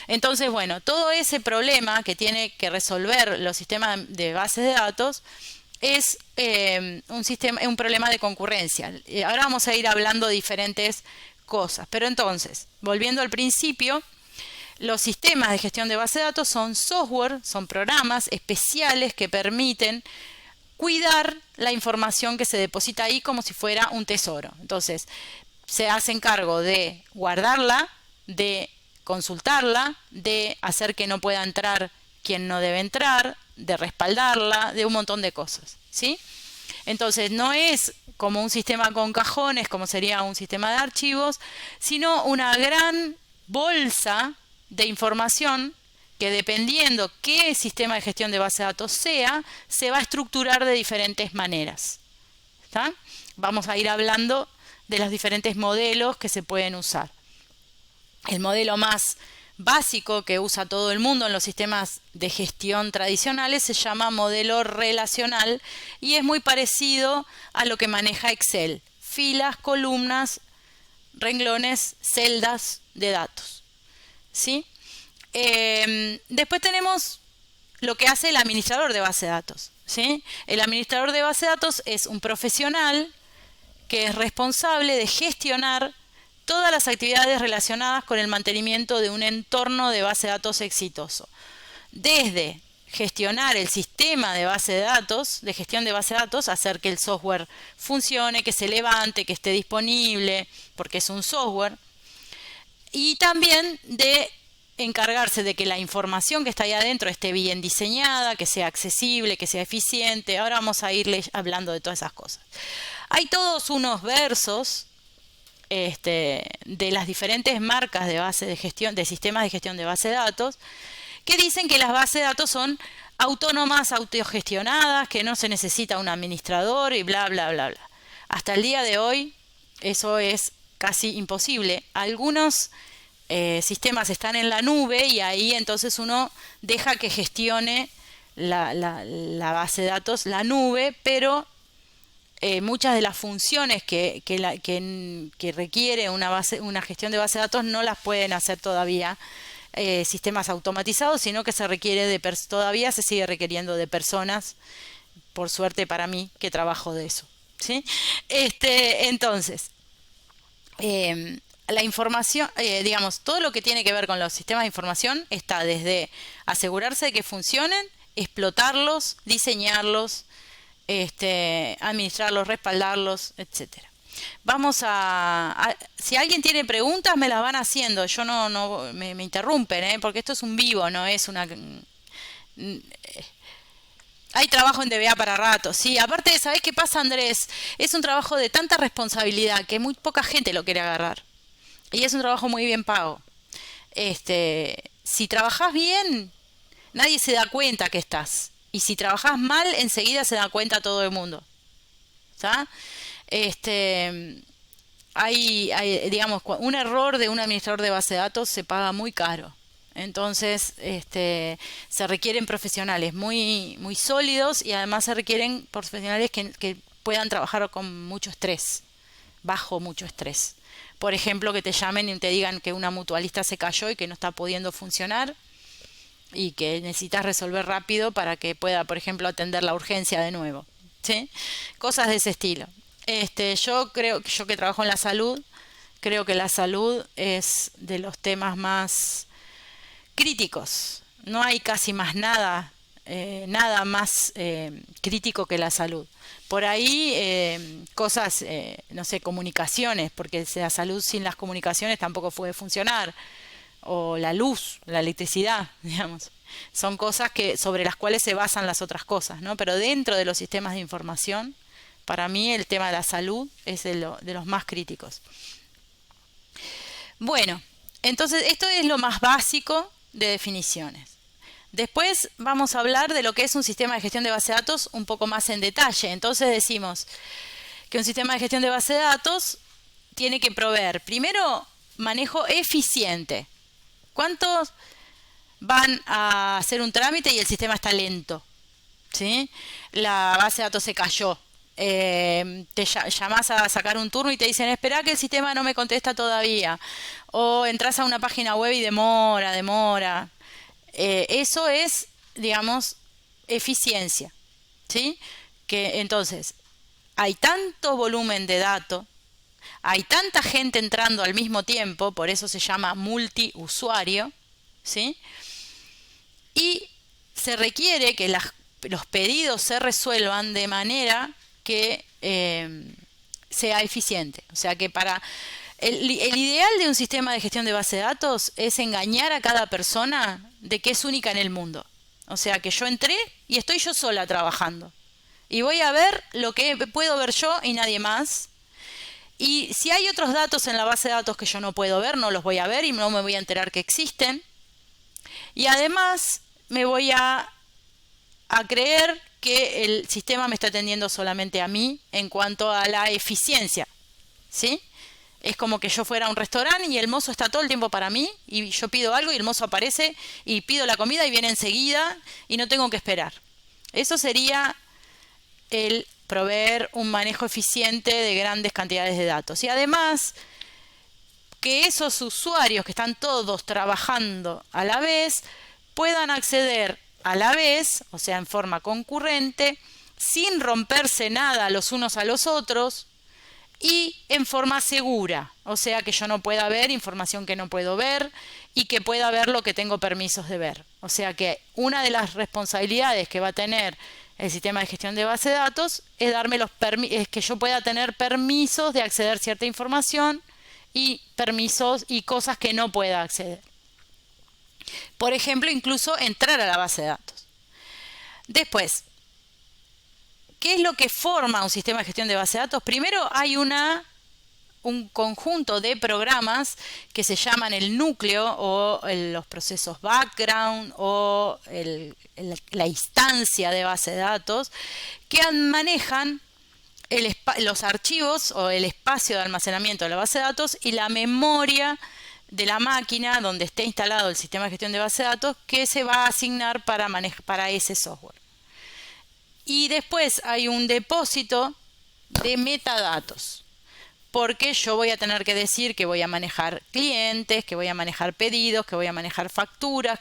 Entonces, bueno, todo ese problema que tiene que resolver los sistemas de bases de datos es un problema de concurrencia. Ahora vamos a ir hablando de diferentes cosas. Pero entonces, volviendo al principio, los sistemas de gestión de base de datos son software, son programas especiales que permiten cuidar la información que se deposita ahí como si fuera un tesoro. Entonces, se hacen cargo de guardarla, de consultarla, de hacer que no pueda entrar quien no debe entrar, de respaldarla, de un montón de cosas, ¿sí? Entonces, no es como un sistema con cajones, como sería un sistema de archivos, sino una gran bolsa de información que, dependiendo qué sistema de gestión de base de datos sea, se va a estructurar de diferentes maneras. ¿Está? Vamos a ir hablando de los diferentes modelos que se pueden usar. El modelo más básico que usa todo el mundo en los sistemas de gestión tradicionales se llama modelo relacional y es muy parecido a lo que maneja Excel: filas, columnas, renglones, celdas de datos, ¿sí? Después tenemos lo que hace el administrador de base de datos, ¿sí? El administrador de base de datos es un profesional que es responsable de gestionar todas las actividades relacionadas con el mantenimiento de un entorno de base de datos exitoso. Desde gestionar el sistema de base de datos, de gestión de base de datos, hacer que el software funcione, que se levante, que esté disponible, porque es un software, y también de encargarse de que la información que está ahí adentro esté bien diseñada, que sea accesible, que sea eficiente. Ahora vamos a irle hablando de todas esas cosas. Hay todos unos versos de las diferentes marcas de base de gestión, de sistemas de gestión de base de datos, que dicen que las bases de datos son autónomas, autogestionadas, que no se necesita un administrador y bla, bla, bla, bla. Hasta el día de hoy eso es casi imposible. Algunos sistemas están en la nube y ahí entonces uno deja que gestione la base de datos, la nube, pero muchas de las funciones que requiere una gestión de base de datos no las pueden hacer todavía sistemas automatizados, sino que se requiere todavía se sigue requiriendo de personas, por suerte para mí, que trabajo de eso, ¿sí? Entonces, la información, digamos, todo lo que tiene que ver con los sistemas de información está desde asegurarse de que funcionen, explotarlos, diseñarlos, administrarlos, respaldarlos, etcétera. Vamos si alguien tiene preguntas me las van haciendo, yo no me interrumpen, porque esto es un vivo, no es una. Hay trabajo en DBA para rato, sí. Aparte, ¿sabés qué pasa, Andrés? Es un trabajo de tanta responsabilidad que muy poca gente lo quiere agarrar. Y es un trabajo muy bien pago. Si trabajás bien, nadie se da cuenta que estás. Y si trabajás mal, enseguida se da cuenta todo el mundo. ¿Está? Digamos, un error de un administrador de base de datos se paga muy caro. Entonces, se requieren profesionales muy, muy sólidos y además se requieren profesionales que puedan trabajar con mucho estrés, bajo mucho estrés. Por ejemplo, que te llamen y te digan que una mutualista se cayó y que no está pudiendo funcionar y que necesitas resolver rápido para que pueda, por ejemplo, atender la urgencia de nuevo, ¿sí? Cosas de ese estilo. Yo creo que yo que trabajo en la salud, creo que la salud es de los temas más críticos. No hay casi más nada, nada más crítico que la salud. Por ahí cosas, no sé, comunicaciones, porque la salud sin las comunicaciones tampoco puede funcionar. O la luz, la electricidad, digamos. Son cosas que, sobre las cuales se basan las otras cosas, ¿no? Pero dentro de los sistemas de información, para mí el tema de la salud es de los más críticos. Bueno, entonces esto es lo más básico de definiciones. Después vamos a hablar de lo que es un sistema de gestión de base de datos un poco más en detalle. Entonces decimos que un sistema de gestión de base de datos tiene que proveer, primero, manejo eficiente. ¿Cuántos van a hacer un trámite y el sistema está lento? ¿Sí? La base de datos se cayó. Te llamás a sacar un turno y te dicen, espera que el sistema no me contesta todavía. O entras a una página web y demora. Eso es, digamos, eficiencia. ¿Sí? Que entonces, hay tanto volumen de datos, hay tanta gente entrando al mismo tiempo, por eso se llama multiusuario, ¿sí? Y se requiere que los pedidos se resuelvan de manera que sea eficiente. O sea que para el ideal de un sistema de gestión de base de datos es engañar a cada persona de que es única en el mundo. O sea que yo entré y estoy yo sola trabajando. Y voy a ver lo que puedo ver yo y nadie más. Y si hay otros datos en la base de datos que yo no puedo ver, no los voy a ver y no me voy a enterar que existen. Y además me voy a creer que el sistema me está atendiendo solamente a mí en cuanto a la eficiencia. ¿Sí? Es como que yo fuera a un restaurante y el mozo está todo el tiempo para mí y yo pido algo y el mozo aparece y pido la comida y viene enseguida y no tengo que esperar. Eso sería el proveer un manejo eficiente de grandes cantidades de datos. Y además, que esos usuarios que están todos trabajando a la vez puedan acceder a la vez, o sea, en forma concurrente, sin romperse nada los unos a los otros y en forma segura. O sea, que yo no pueda ver información que no puedo ver y que pueda ver lo que tengo permisos de ver. O sea que una de las responsabilidades que va a tener el sistema de gestión de base de datos es darme es que yo pueda tener permisos de acceder a cierta información y permisos y cosas que no pueda acceder. Por ejemplo, incluso entrar a la base de datos. Después, ¿qué es lo que forma un sistema de gestión de base de datos? Primero hay un conjunto de programas que se llaman el núcleo o los procesos background o la instancia de base de datos que manejan los archivos o el espacio de almacenamiento de la base de datos y la memoria de la máquina donde esté instalado el sistema de gestión de base de datos que se va a asignar para ese software. Y después hay un depósito de metadatos. Porque yo voy a tener que decir que voy a manejar clientes, que voy a manejar pedidos, que voy a manejar facturas.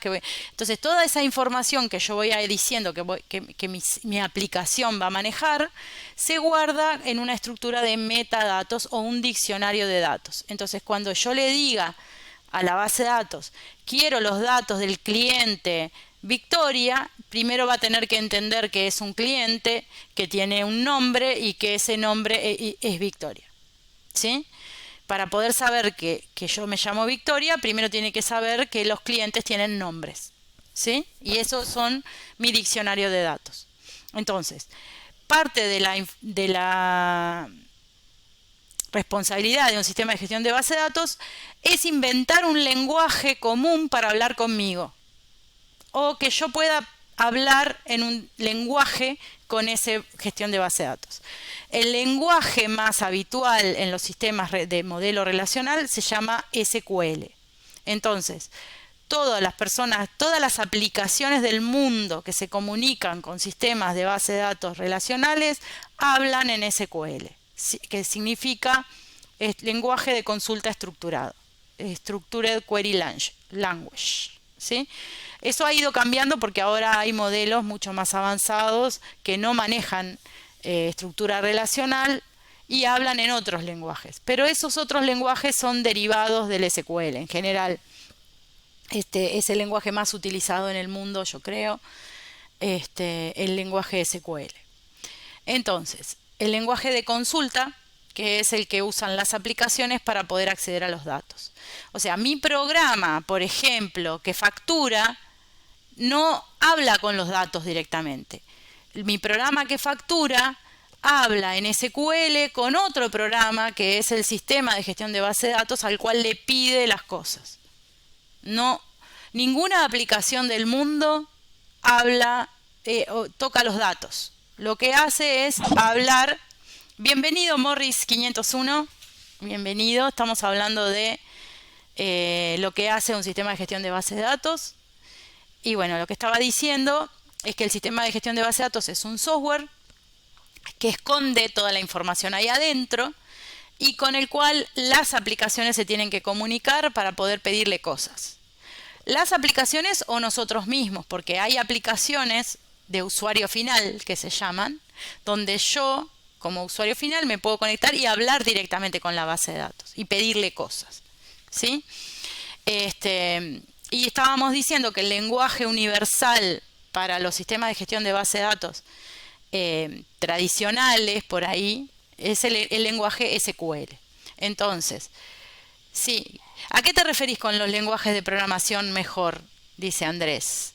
Entonces, toda esa información que yo voy a ir diciendo que mi aplicación va a manejar, se guarda en una estructura de metadatos o un diccionario de datos. Entonces, cuando yo le diga a la base de datos, quiero los datos del cliente Victoria, primero va a tener que entender que es un cliente, que tiene un nombre y que ese nombre es Victoria. ¿Sí? Para poder saber que yo me llamo Victoria, primero tiene que saber que los clientes tienen nombres. ¿Sí? Y esos son mi diccionario de datos. Entonces, parte de la responsabilidad de un sistema de gestión de base de datos es inventar un lenguaje común para hablar conmigo. O que yo pueda hablar en un lenguaje con esa gestión de base de datos. El lenguaje más habitual en los sistemas de modelo relacional se llama SQL. Entonces, todas las personas, todas las aplicaciones del mundo que se comunican con sistemas de base de datos relacionales hablan en SQL, que significa lenguaje de consulta estructurado, Structured Query Language, ¿sí? Eso ha ido cambiando porque ahora hay modelos mucho más avanzados que no manejan estructura relacional y hablan en otros lenguajes. Pero esos otros lenguajes son derivados del SQL. En general, este es el lenguaje más utilizado en el mundo, yo creo, el lenguaje SQL. Entonces, el lenguaje de consulta, que es el que usan las aplicaciones para poder acceder a los datos. O sea, mi programa, por ejemplo, que factura, no habla con los datos directamente. Mi programa que factura habla en SQL con otro programa que es el sistema de gestión de base de datos al cual le pide las cosas. No, ninguna aplicación del mundo habla o toca los datos. Lo que hace es hablar. Bienvenido Morris 501. Bienvenido. Estamos hablando de lo que hace un sistema de gestión de base de datos. Y bueno, lo que estaba diciendo es que el sistema de gestión de base de datos es un software que esconde toda la información ahí adentro y con el cual las aplicaciones se tienen que comunicar para poder pedirle cosas. Las aplicaciones o nosotros mismos, porque hay aplicaciones de usuario final que se llaman, donde yo como usuario final me puedo conectar y hablar directamente con la base de datos y pedirle cosas, ¿sí? Y estábamos diciendo que el lenguaje universal para los sistemas de gestión de base de datos tradicionales por ahí es el lenguaje SQL. Entonces, sí, ¿a qué te referís con los lenguajes de programación mejor? Dice Andrés.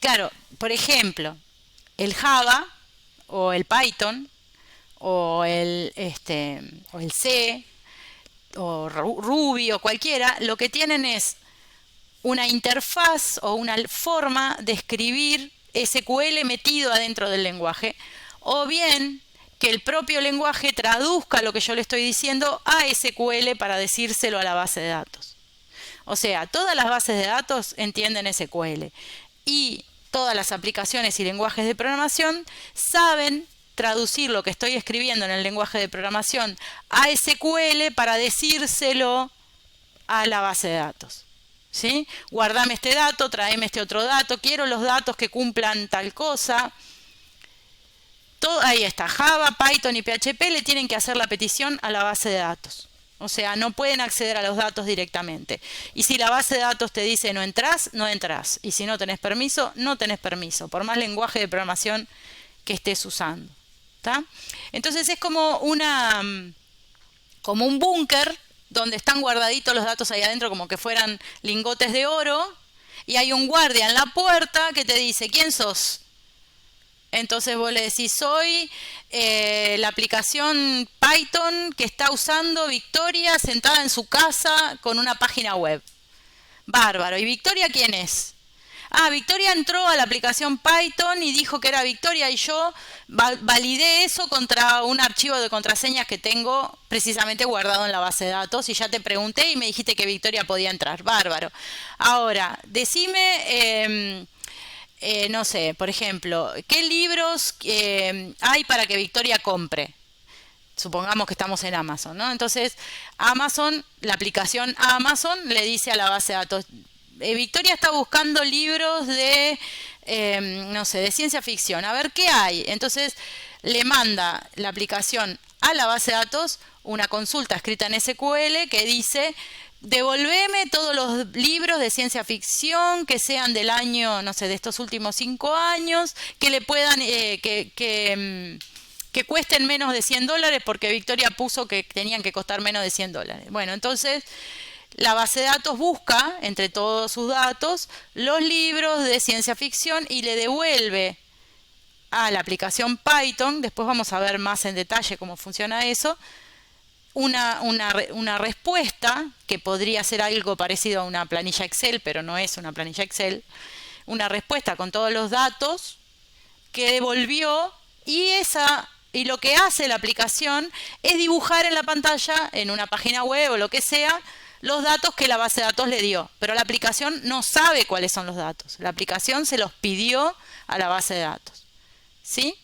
Claro, por ejemplo, el Java o el Python o el C o Ruby o cualquiera, lo que tienen es una interfaz o una forma de escribir SQL metido adentro del lenguaje, o bien que el propio lenguaje traduzca lo que yo le estoy diciendo a SQL para decírselo a la base de datos. O sea, todas las bases de datos entienden SQL y todas las aplicaciones y lenguajes de programación saben traducir lo que estoy escribiendo en el lenguaje de programación a SQL para decírselo a la base de datos. ¿Sí? Guardame este dato, tráeme este otro dato, quiero los datos que cumplan tal cosa. Todo, ahí está, Java, Python y PHP le tienen que hacer la petición a la base de datos. O sea, no pueden acceder a los datos directamente. Y si la base de datos te dice no entras, no entras. Y si no tenés permiso, no tenés permiso, por más lenguaje de programación que estés usando. ¿Tá? Entonces es como un búnker donde están guardaditos los datos ahí adentro como que fueran lingotes de oro, y hay un guardia en la puerta que te dice, ¿quién sos? Entonces vos le decís, soy la aplicación Python que está usando Victoria sentada en su casa con una página web. Bárbaro. ¿Y Victoria quién es? Ah, Victoria entró a la aplicación Python y dijo que era Victoria y yo validé eso contra un archivo de contraseñas que tengo precisamente guardado en la base de datos y ya te pregunté y me dijiste que Victoria podía entrar. Bárbaro. Ahora, decime, no sé, por ejemplo, ¿qué libros hay para que Victoria compre? Supongamos que estamos en Amazon, ¿no? Entonces, Amazon, la aplicación Amazon le dice a la base de datos, Victoria está buscando libros de, no sé, de ciencia ficción. A ver qué hay. Entonces le manda la aplicación a la base de datos una consulta escrita en SQL que dice, devolveme todos los libros de ciencia ficción que sean del año, no sé, de estos últimos 5 años, que le puedan, que cuesten menos de $100 porque Victoria puso que tenían que costar menos de $100. Bueno, entonces la base de datos busca, entre todos sus datos, los libros de ciencia ficción y le devuelve a la aplicación Python, después vamos a ver más en detalle cómo funciona eso, una respuesta que podría ser algo parecido a una planilla Excel, pero no es una planilla Excel, una respuesta con todos los datos que devolvió y lo que hace la aplicación es dibujar en la pantalla, en una página web o lo que sea, los datos que la base de datos le dio, pero la aplicación no sabe cuáles son los datos. La aplicación se los pidió a la base de datos. ¿Sí?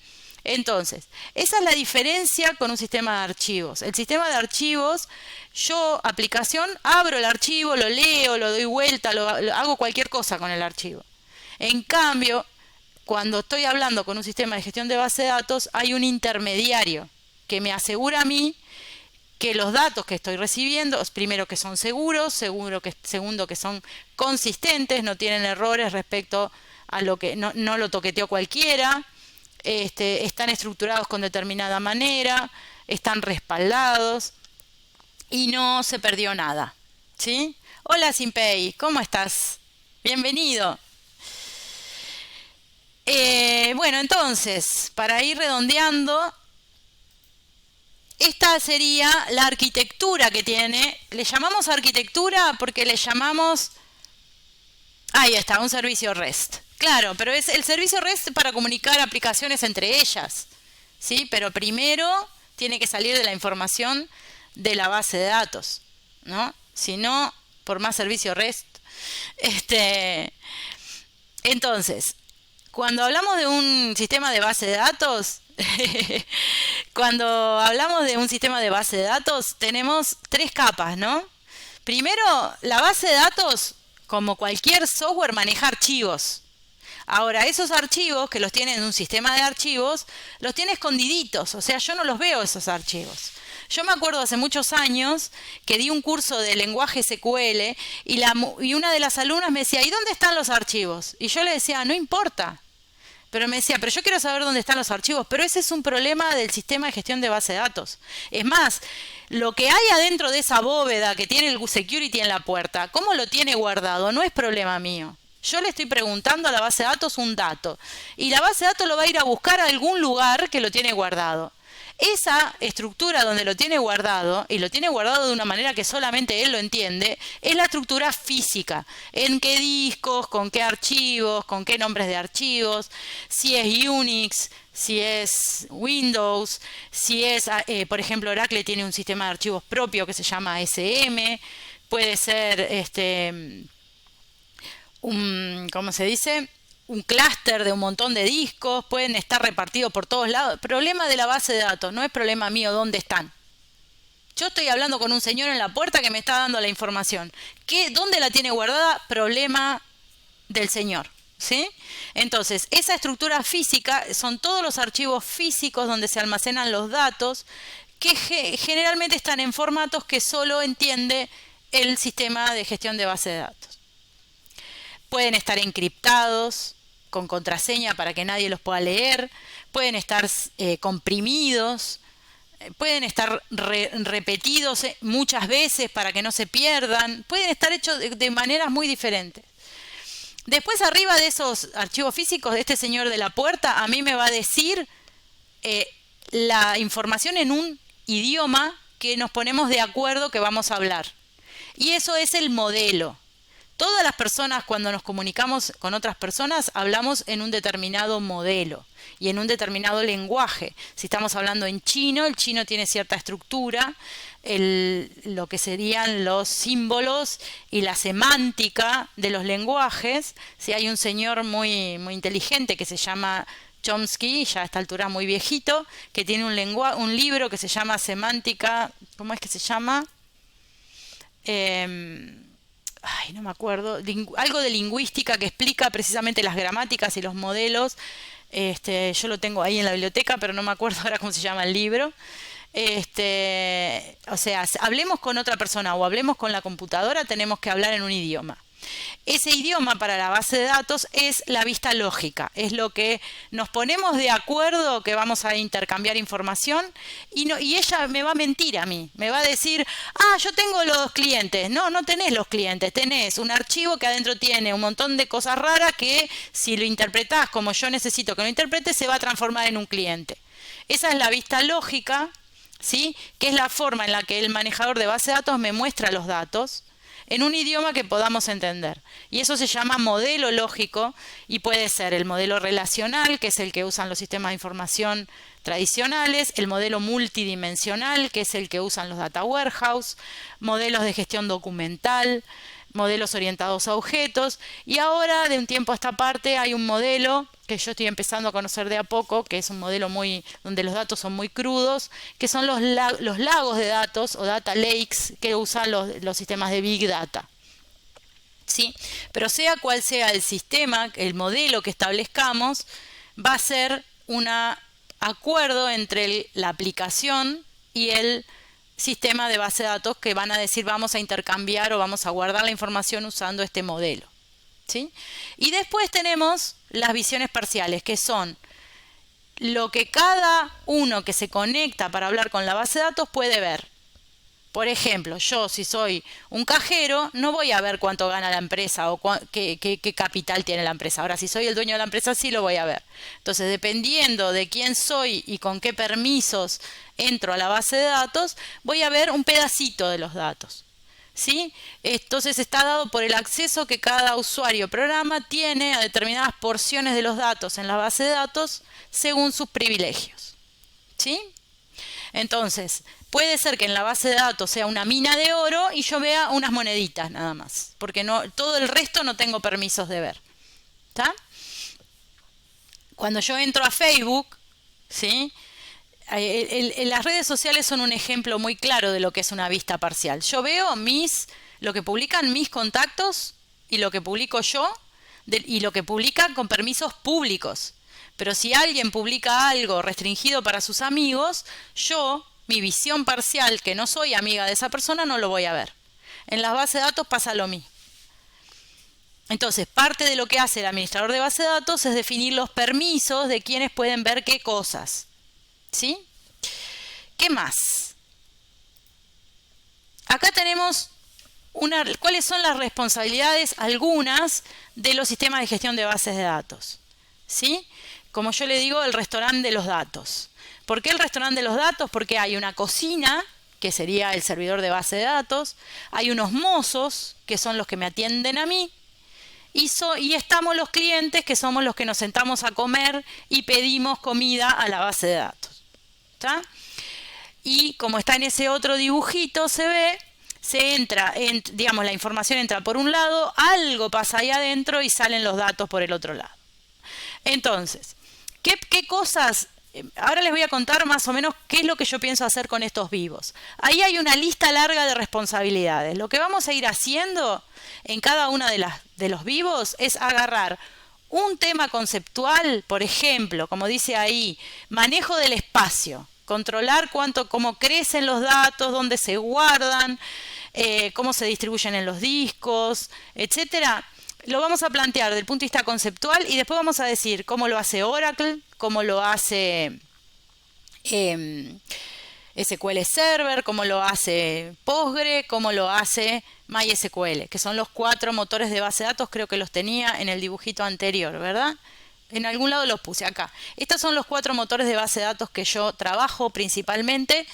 Entonces, esa es la diferencia con un sistema de archivos. El sistema de archivos, yo, aplicación, abro el archivo, lo leo, lo doy vuelta, hago cualquier cosa con el archivo. En cambio, cuando estoy hablando con un sistema de gestión de base de datos, hay un intermediario. que me asegura a mí que los datos que estoy recibiendo, primero que son seguros, segundo que son consistentes, no tienen errores respecto a lo que no lo toqueteó cualquiera, están estructurados con determinada manera, están respaldados y no se perdió nada, ¿sí? Hola Simpei, ¿cómo estás? Bienvenido. Bueno, entonces, para ir redondeando, esta sería la arquitectura que tiene. Le llamamos arquitectura porque le llamamos... Ahí está, un servicio REST. Claro, pero es el servicio REST para comunicar aplicaciones entre ellas, ¿sí? Pero primero tiene que salir de la información de la base de datos, ¿no? Si no, por más servicio REST. Entonces, cuando hablamos de un sistema de base de datos, cuando hablamos de un sistema de base de datos, tenemos tres capas, ¿no? Primero, la base de datos, como cualquier software, maneja archivos. Ahora, esos archivos que los tiene en un sistema de archivos, los tiene escondiditos, o sea, yo no los veo esos archivos. Yo me acuerdo hace muchos años que di un curso de lenguaje SQL y una de las alumnas me decía, ¿y dónde están los archivos? Y yo le decía, no importa. Pero me decía, pero yo quiero saber dónde están los archivos. Pero ese es un problema del sistema de gestión de base de datos. Es más, lo que hay adentro de esa bóveda que tiene el security en la puerta, ¿cómo lo tiene guardado? No es problema mío. Yo le estoy preguntando a la base de datos un dato. Y la base de datos lo va a ir a buscar a algún lugar que lo tiene guardado. Esa estructura donde lo tiene guardado, y lo tiene guardado de una manera que solamente él lo entiende, es la estructura física. En qué discos, con qué archivos, con qué nombres de archivos, si es Unix, si es Windows, si es, por ejemplo, Oracle tiene un sistema de archivos propio que se llama SM, puede ser ¿cómo se dice? Un clúster de un montón de discos, pueden estar repartidos por todos lados. El problema de la base de datos no es problema mío dónde están. Yo estoy hablando con un señor en la puerta que me está dando la información. ¿Dónde la tiene guardada? Problema del señor, ¿sí? Entonces, esa estructura física son todos los archivos físicos donde se almacenan los datos que generalmente están en formatos que solo entiende el sistema de gestión de base de datos. Pueden estar encriptados con contraseña para que nadie los pueda leer, pueden estar comprimidos, pueden estar repetidos muchas veces para que no se pierdan, pueden estar hechos de maneras muy diferentes. Después, arriba de esos archivos físicos, este señor de la puerta a mí me va a decir la información en un idioma que nos ponemos de acuerdo que vamos a hablar. Y eso es el modelo. Todas las personas, cuando nos comunicamos con otras personas, hablamos en un determinado modelo y en un determinado lenguaje. Si estamos hablando en chino, el chino tiene cierta estructura, lo que serían los símbolos y la semántica de los lenguajes. Si hay un señor muy, muy inteligente que se llama Chomsky, ya a esta altura muy viejito, que tiene un libro que se llama Semántica, ¿cómo es que se llama? No me acuerdo, algo de lingüística que explica precisamente las gramáticas y los modelos. Yo lo tengo ahí en la biblioteca, pero no me acuerdo ahora cómo se llama el libro. O sea, hablemos con otra persona o hablemos con la computadora, tenemos que hablar en un idioma. Ese idioma para la base de datos es la vista lógica, es lo que nos ponemos de acuerdo que vamos a intercambiar información y ella me va a mentir a mí, me va a decir, yo tengo los clientes. No, no tenés los clientes, tenés un archivo que adentro tiene un montón de cosas raras que si lo interpretás como yo necesito que lo interprete, se va a transformar en un cliente. Esa es la vista lógica, ¿sí? Que es la forma en la que el manejador de base de datos me muestra los datos en un idioma que podamos entender. Y eso se llama modelo lógico y puede ser el modelo relacional, que es el que usan los sistemas de información tradicionales, el modelo multidimensional, que es el que usan los data warehouse, modelos de gestión documental, modelos orientados a objetos, y ahora de un tiempo a esta parte hay un modelo que yo estoy empezando a conocer de a poco, que es un modelo donde los datos son muy crudos, que son los lagos de datos o data lakes que usan los sistemas de Big Data. ¿Sí? Pero sea cual sea el sistema, el modelo que establezcamos, va a ser una acuerdo entre la aplicación y el sistema de base de datos que van a decir vamos a intercambiar o vamos a guardar la información usando este modelo, ¿sí? Y después tenemos las visiones parciales, que son lo que cada uno que se conecta para hablar con la base de datos puede ver. Por ejemplo, yo si soy un cajero, no voy a ver cuánto gana la empresa o qué capital tiene la empresa. Ahora, si soy el dueño de la empresa, sí lo voy a ver. Entonces, dependiendo de quién soy y con qué permisos entro a la base de datos, voy a ver un pedacito de los datos, ¿sí? Entonces, está dado por el acceso que cada usuario o programa tiene a determinadas porciones de los datos en la base de datos según sus privilegios, ¿sí? Entonces, puede ser que en la base de datos sea una mina de oro y yo vea unas moneditas nada más, porque no, todo el resto no tengo permisos de ver. ¿Está? Cuando yo entro a Facebook, ¿sí? Las redes sociales son un ejemplo muy claro de lo que es una vista parcial. Yo veo lo que publican mis contactos y lo que publico yo y lo que publican con permisos públicos. Pero si alguien publica algo restringido para sus amigos, mi visión parcial, que no soy amiga de esa persona, no lo voy a ver. En las bases de datos pasa lo mismo. Entonces, parte de lo que hace el administrador de base de datos es definir los permisos de quienes pueden ver qué cosas, ¿sí? ¿Qué más? Acá tenemos cuáles son las responsabilidades, algunas, de los sistemas de gestión de bases de datos, ¿sí? Como yo le digo, el restaurante de los datos. ¿Por qué el restaurante de los datos? Porque hay una cocina, que sería el servidor de base de datos, hay unos mozos, que son los que me atienden a mí, y estamos los clientes, que somos los que nos sentamos a comer y pedimos comida a la base de datos. ¿Está? Y como está en ese otro dibujito, se entra, digamos, la información entra por un lado, algo pasa ahí adentro y salen los datos por el otro lado. Entonces, ¿qué cosas? Ahora les voy a contar más o menos qué es lo que yo pienso hacer con estos vivos. Ahí hay una lista larga de responsabilidades. Lo que vamos a ir haciendo en cada una de los vivos es agarrar un tema conceptual, por ejemplo, como dice ahí, manejo del espacio, controlar cómo crecen los datos, dónde se guardan, cómo se distribuyen en los discos, etcétera. Lo vamos a plantear desde el punto de vista conceptual y después vamos a decir cómo lo hace Oracle, cómo lo hace SQL Server, cómo lo hace Postgre, cómo lo hace MySQL, que son los 4 motores de base de datos, creo que los tenía en el dibujito anterior, ¿verdad? En algún lado los puse acá. Estos son los 4 motores de base de datos que yo trabajo principalmente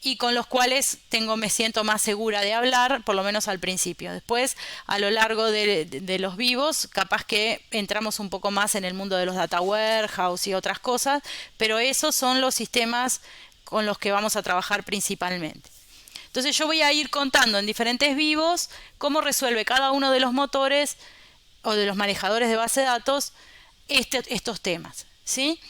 y con los cuales me siento más segura de hablar, por lo menos al principio. Después, a lo largo de los vivos, capaz que entramos un poco más en el mundo de los data warehouse y otras cosas, pero esos son los sistemas con los que vamos a trabajar principalmente. Entonces yo voy a ir contando en diferentes vivos cómo resuelve cada uno de los motores o de los manejadores de base de datos estos temas, ¿sí?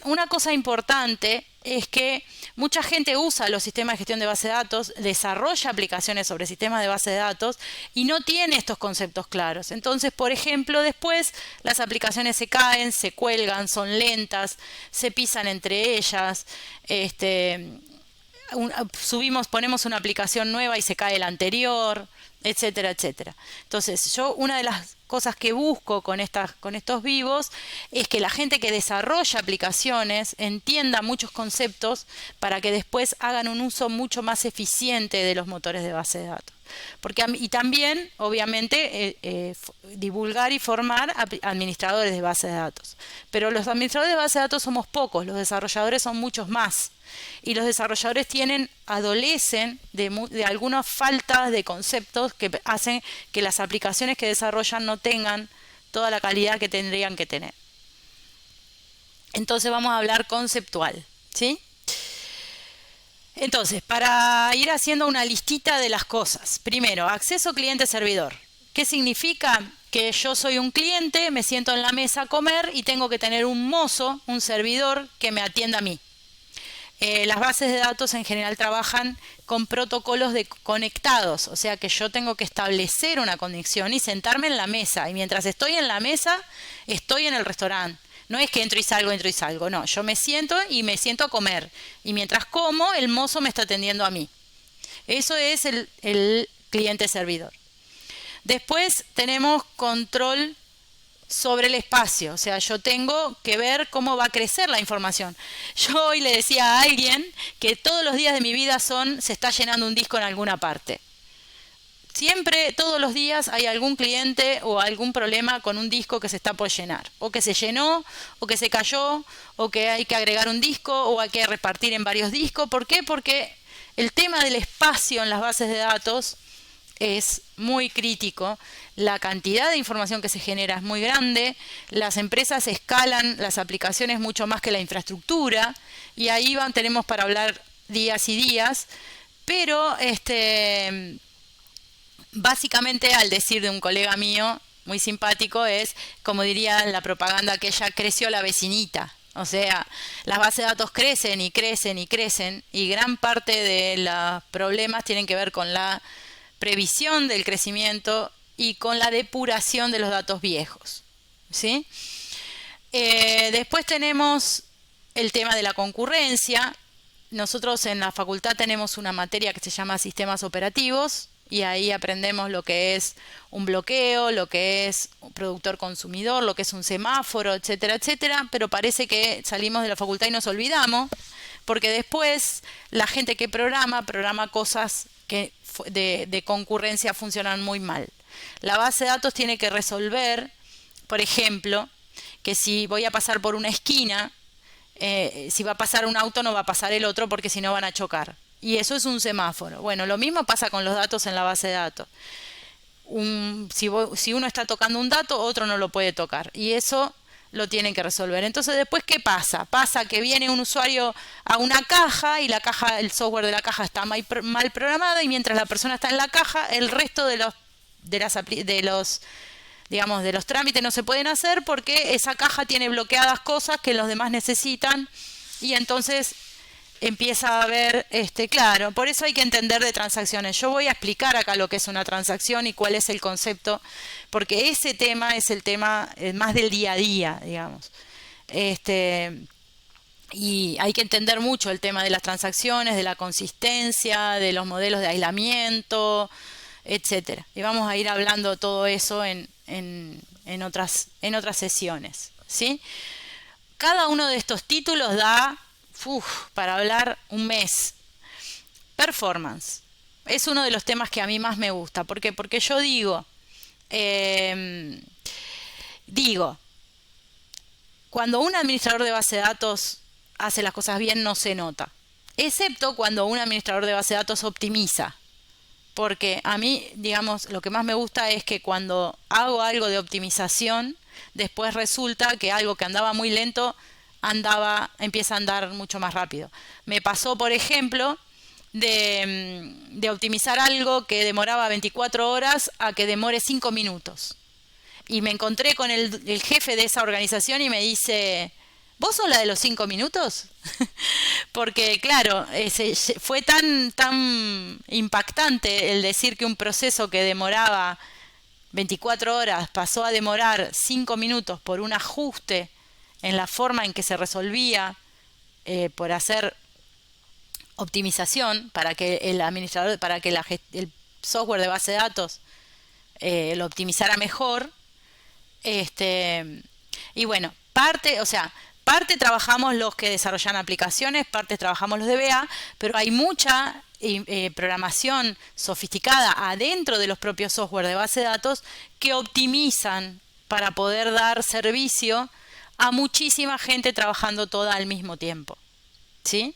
Una cosa importante es que mucha gente usa los sistemas de gestión de base de datos, desarrolla aplicaciones sobre sistemas de base de datos y no tiene estos conceptos claros. Entonces, por ejemplo, después las aplicaciones se caen, se cuelgan, son lentas, se pisan entre ellas, ponemos una aplicación nueva y se cae la anterior, etcétera, etcétera. Entonces, una de las cosas que busco con estos vivos es que la gente que desarrolla aplicaciones entienda muchos conceptos para que después hagan un uso mucho más eficiente de los motores de base de datos. Y también, obviamente, divulgar y formar administradores de base de datos. Pero los administradores de base de datos somos pocos, los desarrolladores son muchos más. Y los desarrolladores adolecen de algunas faltas de conceptos que hacen que las aplicaciones que desarrollan no tengan toda la calidad que tendrían que tener. Entonces vamos a hablar conceptual, ¿sí? Entonces, para ir haciendo una listita de las cosas. Primero, acceso cliente-servidor. ¿Qué significa? Que yo soy un cliente, me siento en la mesa a comer y tengo que tener un mozo, un servidor que me atienda a mí. Las bases de datos en general trabajan con protocolos conectados, o sea que yo tengo que establecer una conexión y sentarme en la mesa. Y mientras estoy en la mesa, estoy en el restaurante. No es que entro y salgo, no. Yo me siento a comer. Y mientras como, el mozo me está atendiendo a mí. Eso es el cliente servidor. Después tenemos control sobre el espacio, o sea, yo tengo que ver cómo va a crecer la información. Yo hoy le decía a alguien que todos los días de mi vida se está llenando un disco en alguna parte. Siempre, todos los días hay algún cliente o algún problema con un disco que se está por llenar, o que se llenó, o que se cayó, o que hay que agregar un disco, o hay que repartir en varios discos. ¿Por qué? Porque el tema del espacio en las bases de datos es muy crítico, la cantidad de información que se genera es muy grande, las empresas escalan las aplicaciones mucho más que la infraestructura, y ahí tenemos para hablar días y días, pero básicamente, al decir de un colega mío muy simpático, es como diría en la propaganda aquella, creció la vecinita. O sea, las bases de datos crecen y crecen y crecen, y gran parte de los problemas tienen que ver con la previsión del crecimiento y con la depuración de los datos viejos, ¿sí? Después tenemos el tema de la concurrencia. Nosotros en la facultad tenemos una materia que se llama sistemas operativos, y ahí aprendemos lo que es un bloqueo, lo que es un productor consumidor, lo que es un semáforo, etcétera, etcétera, pero parece que salimos de la facultad y nos olvidamos, porque después la gente que programa cosas que de concurrencia funcionan muy mal. La base de datos tiene que resolver, por ejemplo, que si voy a pasar por una esquina, si va a pasar un auto no va a pasar el otro porque si no van a chocar. Y eso es un semáforo. Bueno, lo mismo pasa con los datos en la base de datos. Si uno está tocando un dato, otro no lo puede tocar. Y eso lo tienen que resolver. Entonces, después, ¿qué pasa? Pasa que viene un usuario a una caja y la caja, el software de la caja está mal programada, y mientras la persona está en la caja, el resto de los trámites no se pueden hacer porque esa caja tiene bloqueadas cosas que los demás necesitan, y entonces empieza a haber, claro, por eso hay que entender de transacciones. Yo voy a explicar acá lo que es una transacción y cuál es el concepto, porque ese tema es el tema más del día a día, digamos. Y hay que entender mucho el tema de las transacciones, de la consistencia, de los modelos de aislamiento, etcétera. Y vamos a ir hablando todo eso en otras sesiones, ¿sí? Cada uno de estos títulos da para hablar un mes. Performance es uno de los temas que a mí más me gusta. ¿Por qué? Porque yo digo, cuando un administrador de base de datos hace las cosas bien, no se nota, excepto cuando un administrador de base de datos optimiza. Porque a mí, digamos, lo que más me gusta es que cuando hago algo de optimización, después resulta que algo que andaba muy lento empieza a andar mucho más rápido. Me pasó, por ejemplo, de optimizar algo que demoraba 24 horas a que demore 5 minutos. Y me encontré con el jefe de esa organización y me dice, ¿vos sos la de los 5 minutos? Porque, claro, fue tan impactante el decir que un proceso que demoraba 24 horas pasó a demorar 5 minutos por un ajuste en la forma en que se resolvía, por hacer optimización para que el administrador, para que el software de base de datos lo optimizara mejor. Y bueno, parte trabajamos los que desarrollan aplicaciones, parte trabajamos los de DBA, pero hay mucha programación sofisticada adentro de los propios software de base de datos que optimizan para poder dar servicio a muchísima gente trabajando toda al mismo tiempo, ¿sí?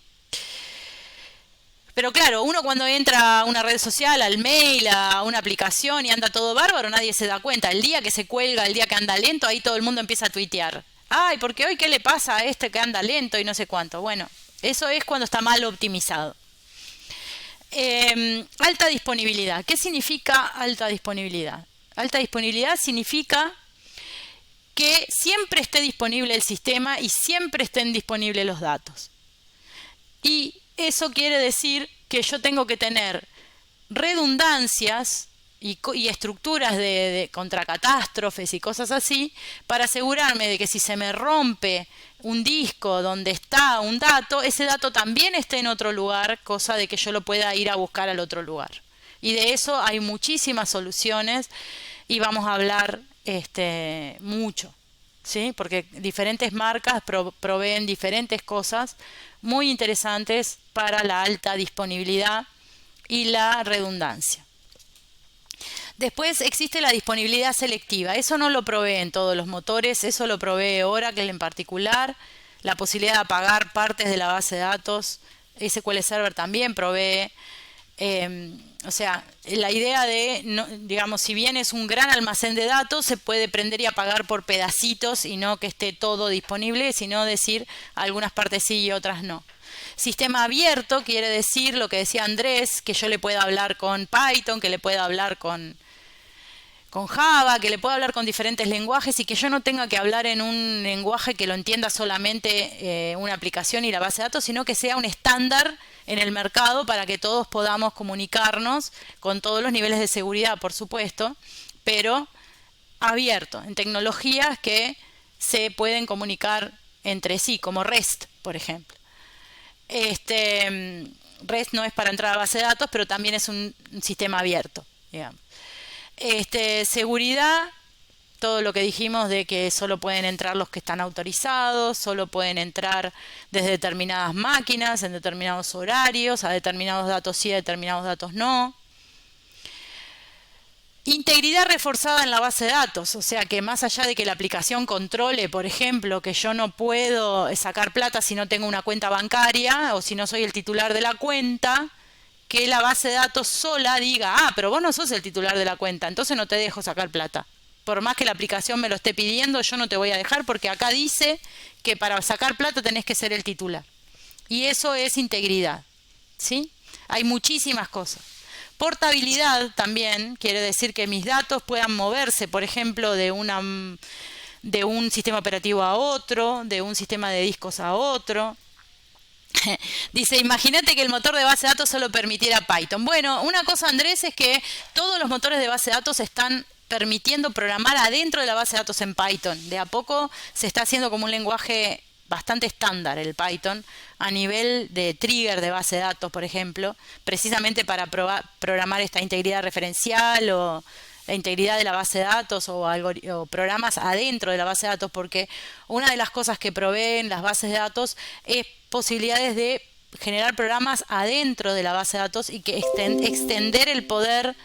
Pero claro, uno cuando entra a una red social, al mail, a una aplicación y anda todo bárbaro, nadie se da cuenta. El día que se cuelga, el día que anda lento, ahí todo el mundo empieza a tuitear. Ay, porque hoy qué le pasa a este que anda lento y no sé cuánto. Bueno, eso es cuando está mal optimizado. Alta disponibilidad. ¿Qué significa alta disponibilidad? Alta disponibilidad significa que siempre esté disponible el sistema y siempre estén disponibles los datos. Y eso quiere decir que yo tengo que tener redundancias y estructuras contra catástrofes y cosas así, para asegurarme de que si se me rompe un disco donde está un dato, ese dato también esté en otro lugar, cosa de que yo lo pueda ir a buscar al otro lugar. Y de eso hay muchísimas soluciones y vamos a hablar mucho, ¿sí? Porque diferentes marcas proveen diferentes cosas muy interesantes para la alta disponibilidad y la redundancia. Después existe la disponibilidad selectiva. Eso no lo proveen todos los motores, eso lo provee Oracle en particular. La posibilidad de apagar partes de la base de datos. SQL Server también provee. O sea, la idea de, no, digamos, si bien es un gran almacén de datos, se puede prender y apagar por pedacitos y no que esté todo disponible, sino decir algunas partes sí y otras no. Sistema abierto quiere decir lo que decía Andrés, que yo le pueda hablar con Python, que le pueda hablar con Java, que le pueda hablar con diferentes lenguajes y que yo no tenga que hablar en un lenguaje que lo entienda solamente una aplicación y la base de datos, sino que sea un estándar en el mercado para que todos podamos comunicarnos con todos los niveles de seguridad, por supuesto, pero abierto, en tecnologías que se pueden comunicar entre sí, como REST, por ejemplo. REST no es para entrar a base de datos, pero también es un sistema abierto, digamos. Seguridad, todo lo que dijimos de que solo pueden entrar los que están autorizados, solo pueden entrar desde determinadas máquinas, en determinados horarios, a determinados datos sí, a determinados datos no. Integridad reforzada en la base de datos, o sea que más allá de que la aplicación controle, por ejemplo, que yo no puedo sacar plata si no tengo una cuenta bancaria o si no soy el titular de la cuenta, que la base de datos sola diga, pero vos no sos el titular de la cuenta, entonces no te dejo sacar plata. Por más que la aplicación me lo esté pidiendo, yo no te voy a dejar porque acá dice que para sacar plata tenés que ser el titular. Y eso es integridad, ¿sí? Hay muchísimas cosas. Portabilidad también quiere decir que mis datos puedan moverse, por ejemplo, de un sistema operativo a otro, de un sistema de discos a otro. Dice, imagínate que el motor de base de datos solo permitiera Python. Bueno, una cosa, Andrés, es que todos los motores de base de datos están permitiendo programar adentro de la base de datos en Python. De a poco se está haciendo como un lenguaje bastante estándar el Python a nivel de trigger de base de datos, por ejemplo, precisamente para programar esta integridad referencial o la integridad de la base de datos o programas adentro de la base de datos, porque una de las cosas que proveen las bases de datos es posibilidades de generar programas adentro de la base de datos y que extender el poder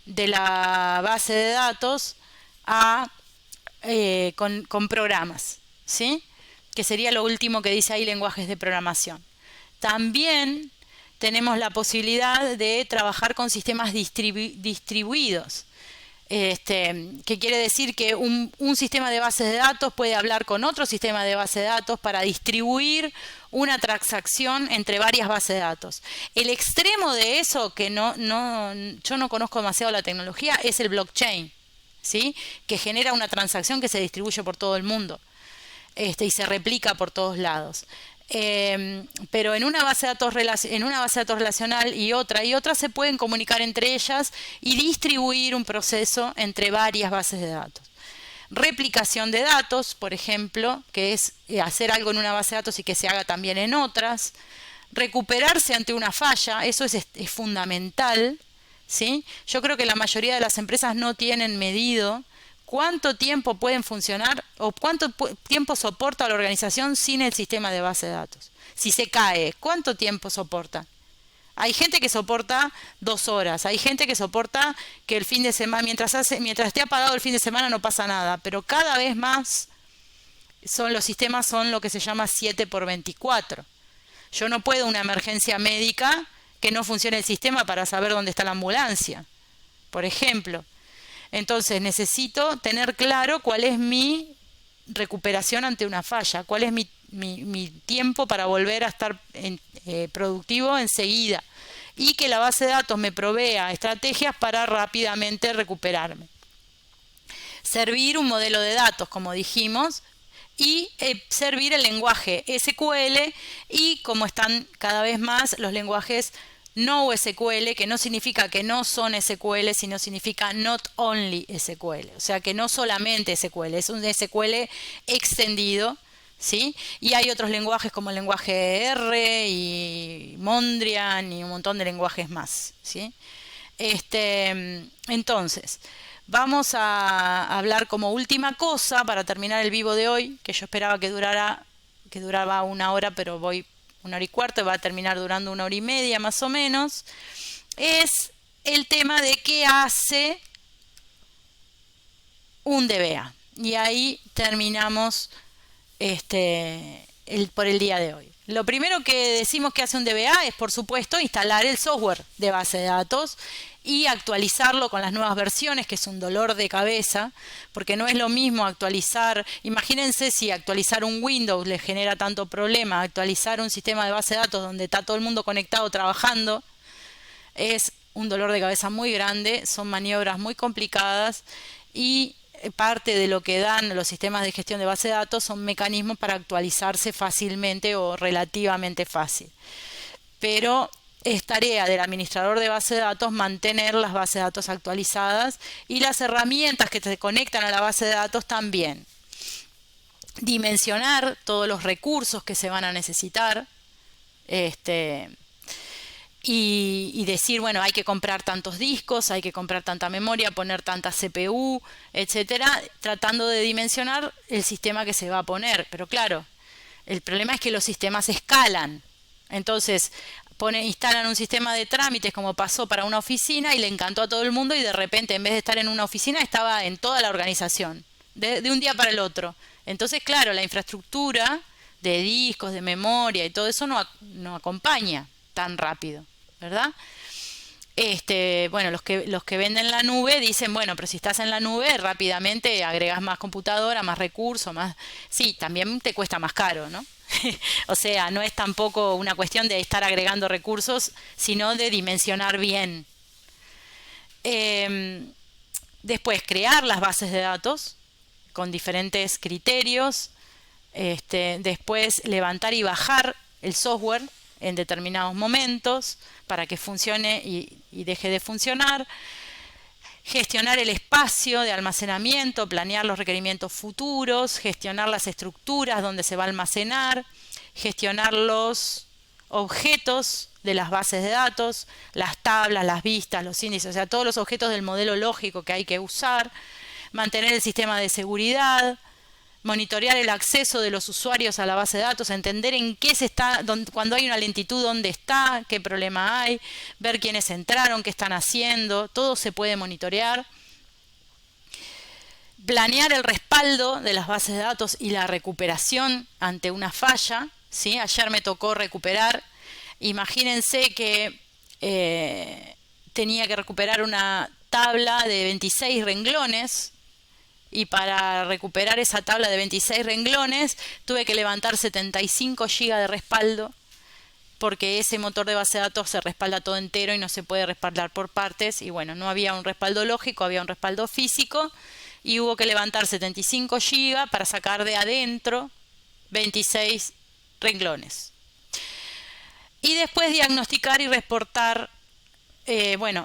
de la base de datos con programas, ¿sí? Que sería lo último que dice ahí lenguajes de programación. También tenemos la posibilidad de trabajar con sistemas distribuidos. Que quiere decir que un sistema de bases de datos puede hablar con otro sistema de base de datos para distribuir una transacción entre varias bases de datos. El extremo de eso, que yo no conozco demasiado la tecnología, es el blockchain, ¿sí? Que genera una transacción que se distribuye por todo el mundo y se replica por todos lados. Pero en una base de datos relacional y otra se pueden comunicar entre ellas y distribuir un proceso entre varias bases de datos. Replicación de datos, por ejemplo, que es hacer algo en una base de datos y que se haga también en otras. Recuperarse ante una falla, eso es fundamental, ¿sí? Yo creo que la mayoría de las empresas no tienen medido cuánto tiempo pueden funcionar o cuánto tiempo soporta la organización sin el sistema de base de datos. Si se cae, ¿cuánto tiempo soporta? Hay gente que soporta 2 horas, hay gente que soporta que el fin de semana, mientras esté apagado el fin de semana no pasa nada, pero cada vez más los sistemas son lo que se llama 7x24. Yo no puedo una emergencia médica que no funcione el sistema para saber dónde está la ambulancia, por ejemplo. Entonces necesito tener claro cuál es mi recuperación ante una falla, cuál es mi tiempo para volver a estar productivo enseguida y que la base de datos me provea estrategias para rápidamente recuperarme. Servir un modelo de datos, como dijimos, y servir el lenguaje SQL y como están cada vez más los lenguajes no SQL, que no significa que no son SQL, sino significa not only SQL, o sea que no solamente SQL, es un SQL extendido, ¿sí? Y hay otros lenguajes como el lenguaje R y Mondrian y un montón de lenguajes más, ¿sí? Entonces, vamos a hablar como última cosa para terminar el vivo de hoy, que yo esperaba que duraba 1 hora, pero voy 1 hora y cuarto, y va a terminar durando 1 hora y media más o menos, es el tema de qué hace un DBA. Y ahí terminamos por el día de hoy. Lo primero que decimos que hace un DBA es, por supuesto, instalar el software de base de datos y actualizarlo con las nuevas versiones, que es un dolor de cabeza, porque no es lo mismo actualizar. Imagínense si actualizar un Windows les genera tanto problema, actualizar un sistema de base de datos donde está todo el mundo conectado trabajando, es un dolor de cabeza muy grande, son maniobras muy complicadas y parte de lo que dan los sistemas de gestión de base de datos son mecanismos para actualizarse fácilmente o relativamente fácil. Pero es tarea del administrador de base de datos mantener las bases de datos actualizadas y las herramientas que se conectan a la base de datos también. Dimensionar todos los recursos que se van a necesitar. Y decir, bueno, hay que comprar tantos discos, hay que comprar tanta memoria, poner tanta CPU, etcétera, tratando de dimensionar el sistema que se va a poner. Pero claro, el problema es que los sistemas escalan. Entonces, instalan un sistema de trámites como pasó para una oficina y le encantó a todo el mundo y de repente en vez de estar en una oficina estaba en toda la organización, de un día para el otro. Entonces, claro, la infraestructura de discos, de memoria y todo eso no acompaña tan rápido, ¿verdad? Bueno, los que venden la nube dicen, bueno, pero si estás en la nube rápidamente agregas más computadora, más recursos, más... Sí, también te cuesta más caro, ¿no? O sea, no es tampoco una cuestión de estar agregando recursos, sino de dimensionar bien. Después, crear las bases de datos con diferentes criterios. Después, levantar y bajar el software en determinados momentos para que funcione y deje de funcionar. Gestionar el espacio de almacenamiento, planear los requerimientos futuros, gestionar las estructuras donde se va a almacenar, gestionar los objetos de las bases de datos, las tablas, las vistas, los índices, o sea, todos los objetos del modelo lógico que hay que usar, mantener el sistema de seguridad, monitorear el acceso de los usuarios a la base de datos, entender en qué cuando hay una lentitud, dónde está, qué problema hay, ver quiénes entraron, qué están haciendo, todo se puede monitorear. Planear el respaldo de las bases de datos y la recuperación ante una falla, ¿sí? Ayer me tocó recuperar, imagínense que tenía que recuperar una tabla de 26 renglones, y para recuperar esa tabla de 26 renglones tuve que levantar 75 GB de respaldo, porque ese motor de base de datos se respalda todo entero y no se puede respaldar por partes. Y bueno, no había un respaldo lógico, había un respaldo físico y hubo que levantar 75 GB para sacar de adentro 26 renglones. Y después diagnosticar y reportar,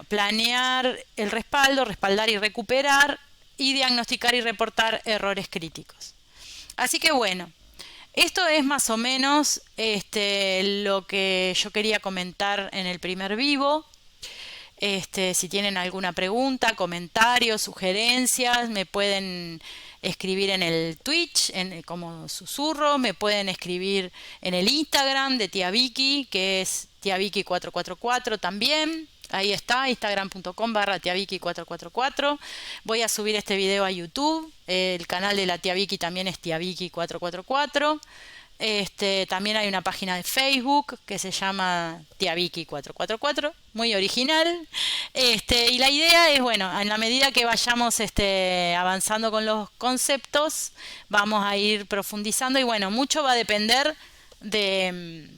planear el respaldo, respaldar y recuperar, y diagnosticar y reportar errores críticos. Así que bueno, esto es más o menos lo que yo quería comentar en el primer vivo. Si tienen alguna pregunta, comentario, sugerencias, me pueden escribir en el Twitch como susurro, me pueden escribir en el Instagram de Tía Vicky, que es tiavicky444 también. Ahí está, instagram.com/tiavicky444. Voy a subir este video a YouTube. El canal de la Tía Vicky también es tiavicky444. También hay una página de Facebook que se llama Tía Vicky 444, muy original. Y la idea es, bueno, en la medida que vayamos avanzando con los conceptos, vamos a ir profundizando y bueno, mucho va a depender de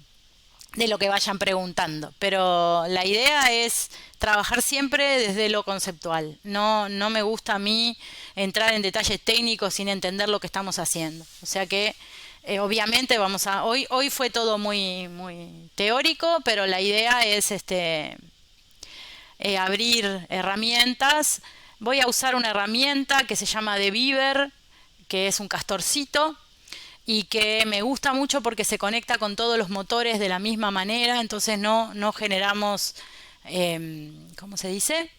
lo que vayan preguntando, pero la idea es trabajar siempre desde lo conceptual. No me gusta a mí entrar en detalles técnicos sin entender lo que estamos haciendo. O sea que Obviamente hoy fue todo muy teórico, pero la idea es abrir herramientas. Voy a usar una herramienta que se llama The Beaver, que es un castorcito y que me gusta mucho porque se conecta con todos los motores de la misma manera, entonces no generamos, ¿cómo se dice?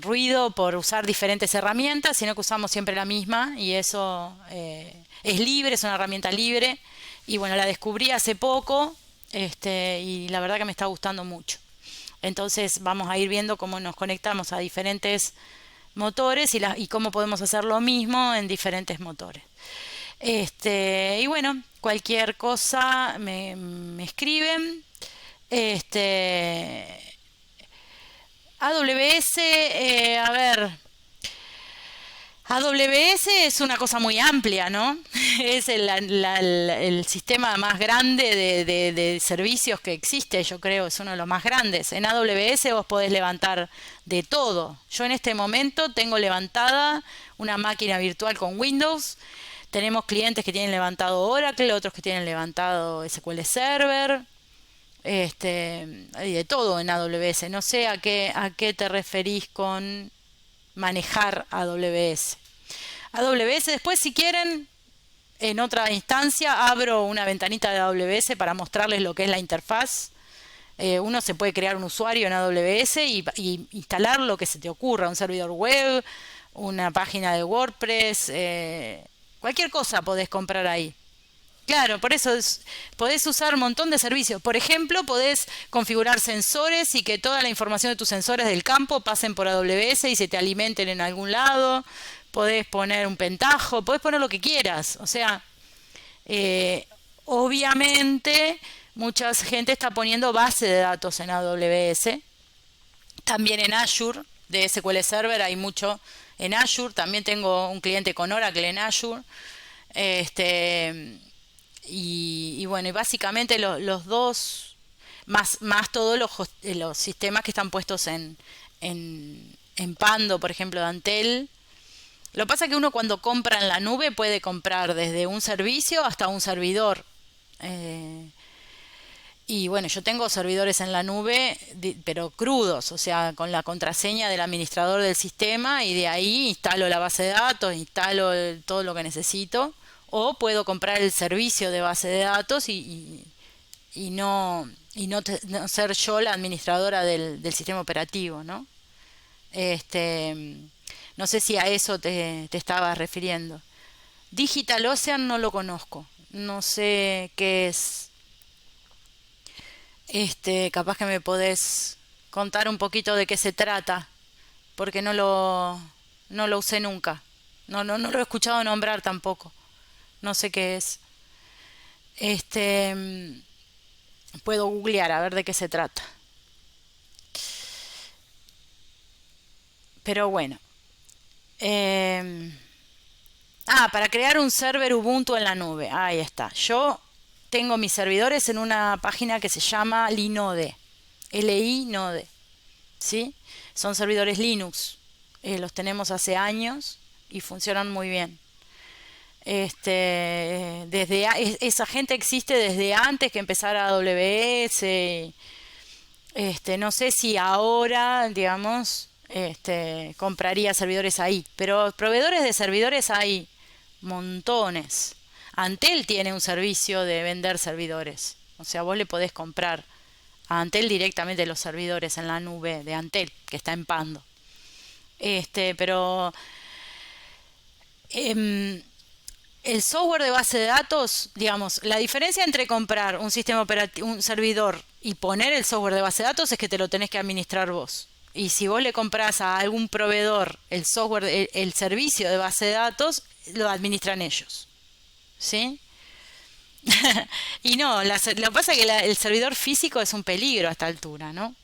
Ruido por usar diferentes herramientas, sino que usamos siempre la misma y eso es libre, es una herramienta libre y bueno, la descubrí hace poco y la verdad que me está gustando mucho. Entonces vamos a ir viendo cómo nos conectamos a diferentes motores y cómo podemos hacer lo mismo en diferentes motores. Y bueno, cualquier cosa me escriben. Este, AWS, a ver, AWS es una cosa muy amplia, ¿no? Es el sistema más grande de servicios que existe, yo creo, es uno de los más grandes. En AWS vos podés levantar de todo. Yo en este momento tengo levantada una máquina virtual con Windows. Tenemos clientes que tienen levantado Oracle, otros que tienen levantado SQL Server, y de todo en AWS. No sé a qué te referís con manejar AWS. AWS después, si quieren, en otra instancia abro una ventanita de AWS para mostrarles lo que es la interfaz. Uno se puede crear un usuario en AWS y instalar lo que se te ocurra, un servidor web, una página de WordPress, cualquier cosa podés comprar ahí. Claro, por eso podés usar un montón de servicios. Por ejemplo, podés configurar sensores y que toda la información de tus sensores del campo pasen por AWS y se te alimenten en algún lado. Podés poner un pentajo, podés poner lo que quieras. O sea, obviamente mucha gente está poniendo base de datos en AWS. También en Azure, de SQL Server hay mucho en Azure. También tengo un cliente con Oracle en Azure. Y bueno, y básicamente los dos, más todos los sistemas que están puestos en Pando, por ejemplo, de Antel. Lo que pasa es que uno cuando compra en la nube puede comprar desde un servicio hasta un servidor. Eh, y bueno, yo tengo servidores en la nube, pero crudos, o sea, con la contraseña del administrador del sistema y de ahí instalo la base de datos, instalo todo lo que necesito. O puedo comprar el servicio de base de datos y no ser yo la administradora del sistema operativo, ¿no? Este, no sé si a eso te estabas refiriendo. DigitalOcean no lo conozco, no sé qué es. Capaz que me podés contar un poquito de qué se trata, porque no lo usé nunca. No lo he escuchado nombrar tampoco. No sé qué es. Este, puedo googlear a ver de qué se trata. Pero bueno. eh, para crear un server Ubuntu en la nube. Ahí está. Yo tengo mis servidores en una página que se llama Linode. Linode. ¿Sí? Son servidores Linux. Los tenemos hace años y funcionan muy bien. Esa gente existe desde antes que empezara AWS. No sé si ahora, digamos, compraría servidores ahí, pero proveedores de servidores hay montones. Antel tiene un servicio de vender servidores, o sea, vos le podés comprar a Antel directamente los servidores en la nube de Antel, que está en Pando. Pero em, el software de base de datos, digamos, la diferencia entre comprar un sistema operativo, un servidor y poner el software de base de datos es que te lo tenés que administrar vos. Y si vos le compras a algún proveedor el software, el servicio de base de datos, lo administran ellos. ¿Sí? Y no, lo que pasa es que el servidor físico es un peligro a esta altura, ¿no?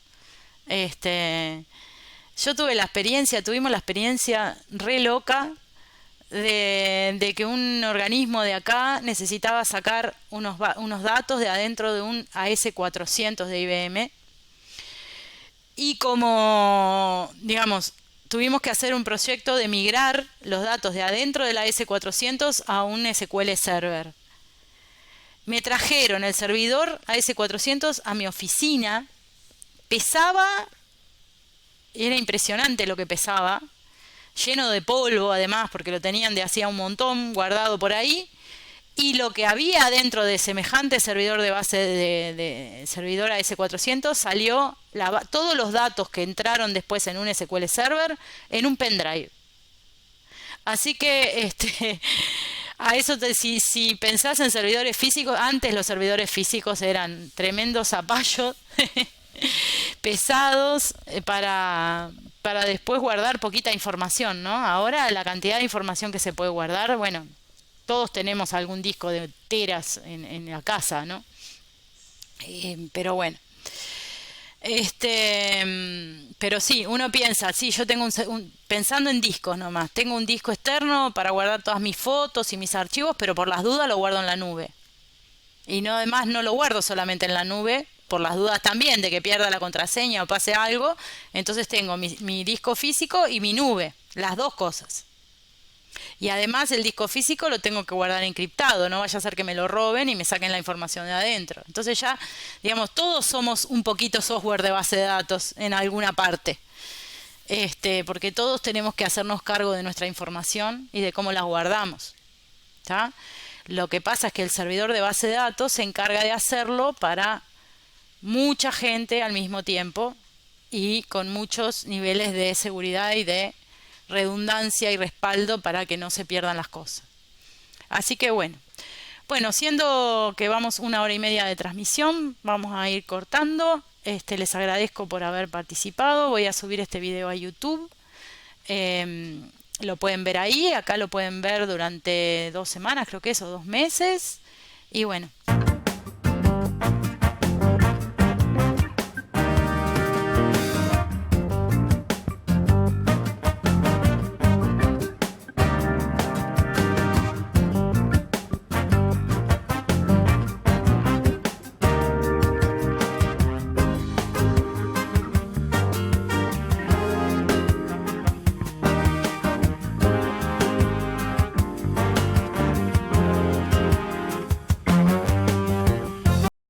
Este, yo tuvimos la experiencia re loca de que un organismo de acá necesitaba sacar unos datos de adentro de un AS400 de IBM y como, digamos, tuvimos que hacer un proyecto de migrar los datos de adentro de la S400 a un SQL Server. Me trajeron el servidor AS400 a mi oficina. Pesaba, era impresionante lo que pesaba, lleno de polvo además, porque lo tenían de hacía un montón guardado por ahí. Y lo que había dentro de semejante servidor de base de servidor AS400 salió todos los datos que entraron después en un SQL Server en un pendrive. Así que a eso si pensás en servidores físicos, antes los servidores físicos eran tremendos zapallos pesados para después guardar poquita información, ¿no? Ahora la cantidad de información que se puede guardar, bueno, todos tenemos algún disco de teras en la casa, ¿no? Pero bueno. Pero sí, uno piensa, sí, yo tengo pensando en discos nomás, tengo un disco externo para guardar todas mis fotos y mis archivos, pero por las dudas lo guardo en la nube. Y no, además no lo guardo solamente en la nube, por las dudas también de que pierda la contraseña o pase algo. Entonces tengo mi disco físico y mi nube, las dos cosas. Y además el disco físico lo tengo que guardar encriptado, no vaya a ser que me lo roben y me saquen la información de adentro. Entonces ya, digamos, todos somos un poquito software de base de datos en alguna parte. Porque todos tenemos que hacernos cargo de nuestra información y de cómo la guardamos. ¿Tá? Lo que pasa es que el servidor de base de datos se encarga de hacerlo para mucha gente al mismo tiempo y con muchos niveles de seguridad y de redundancia y respaldo para que no se pierdan las cosas. Así que bueno, siendo que vamos 1 hora y media de transmisión, vamos a ir cortando. Les agradezco por haber participado. Voy a subir este video a YouTube. Lo pueden ver ahí, acá lo pueden ver durante 2 semanas, creo que eso, 2 meses. Y bueno.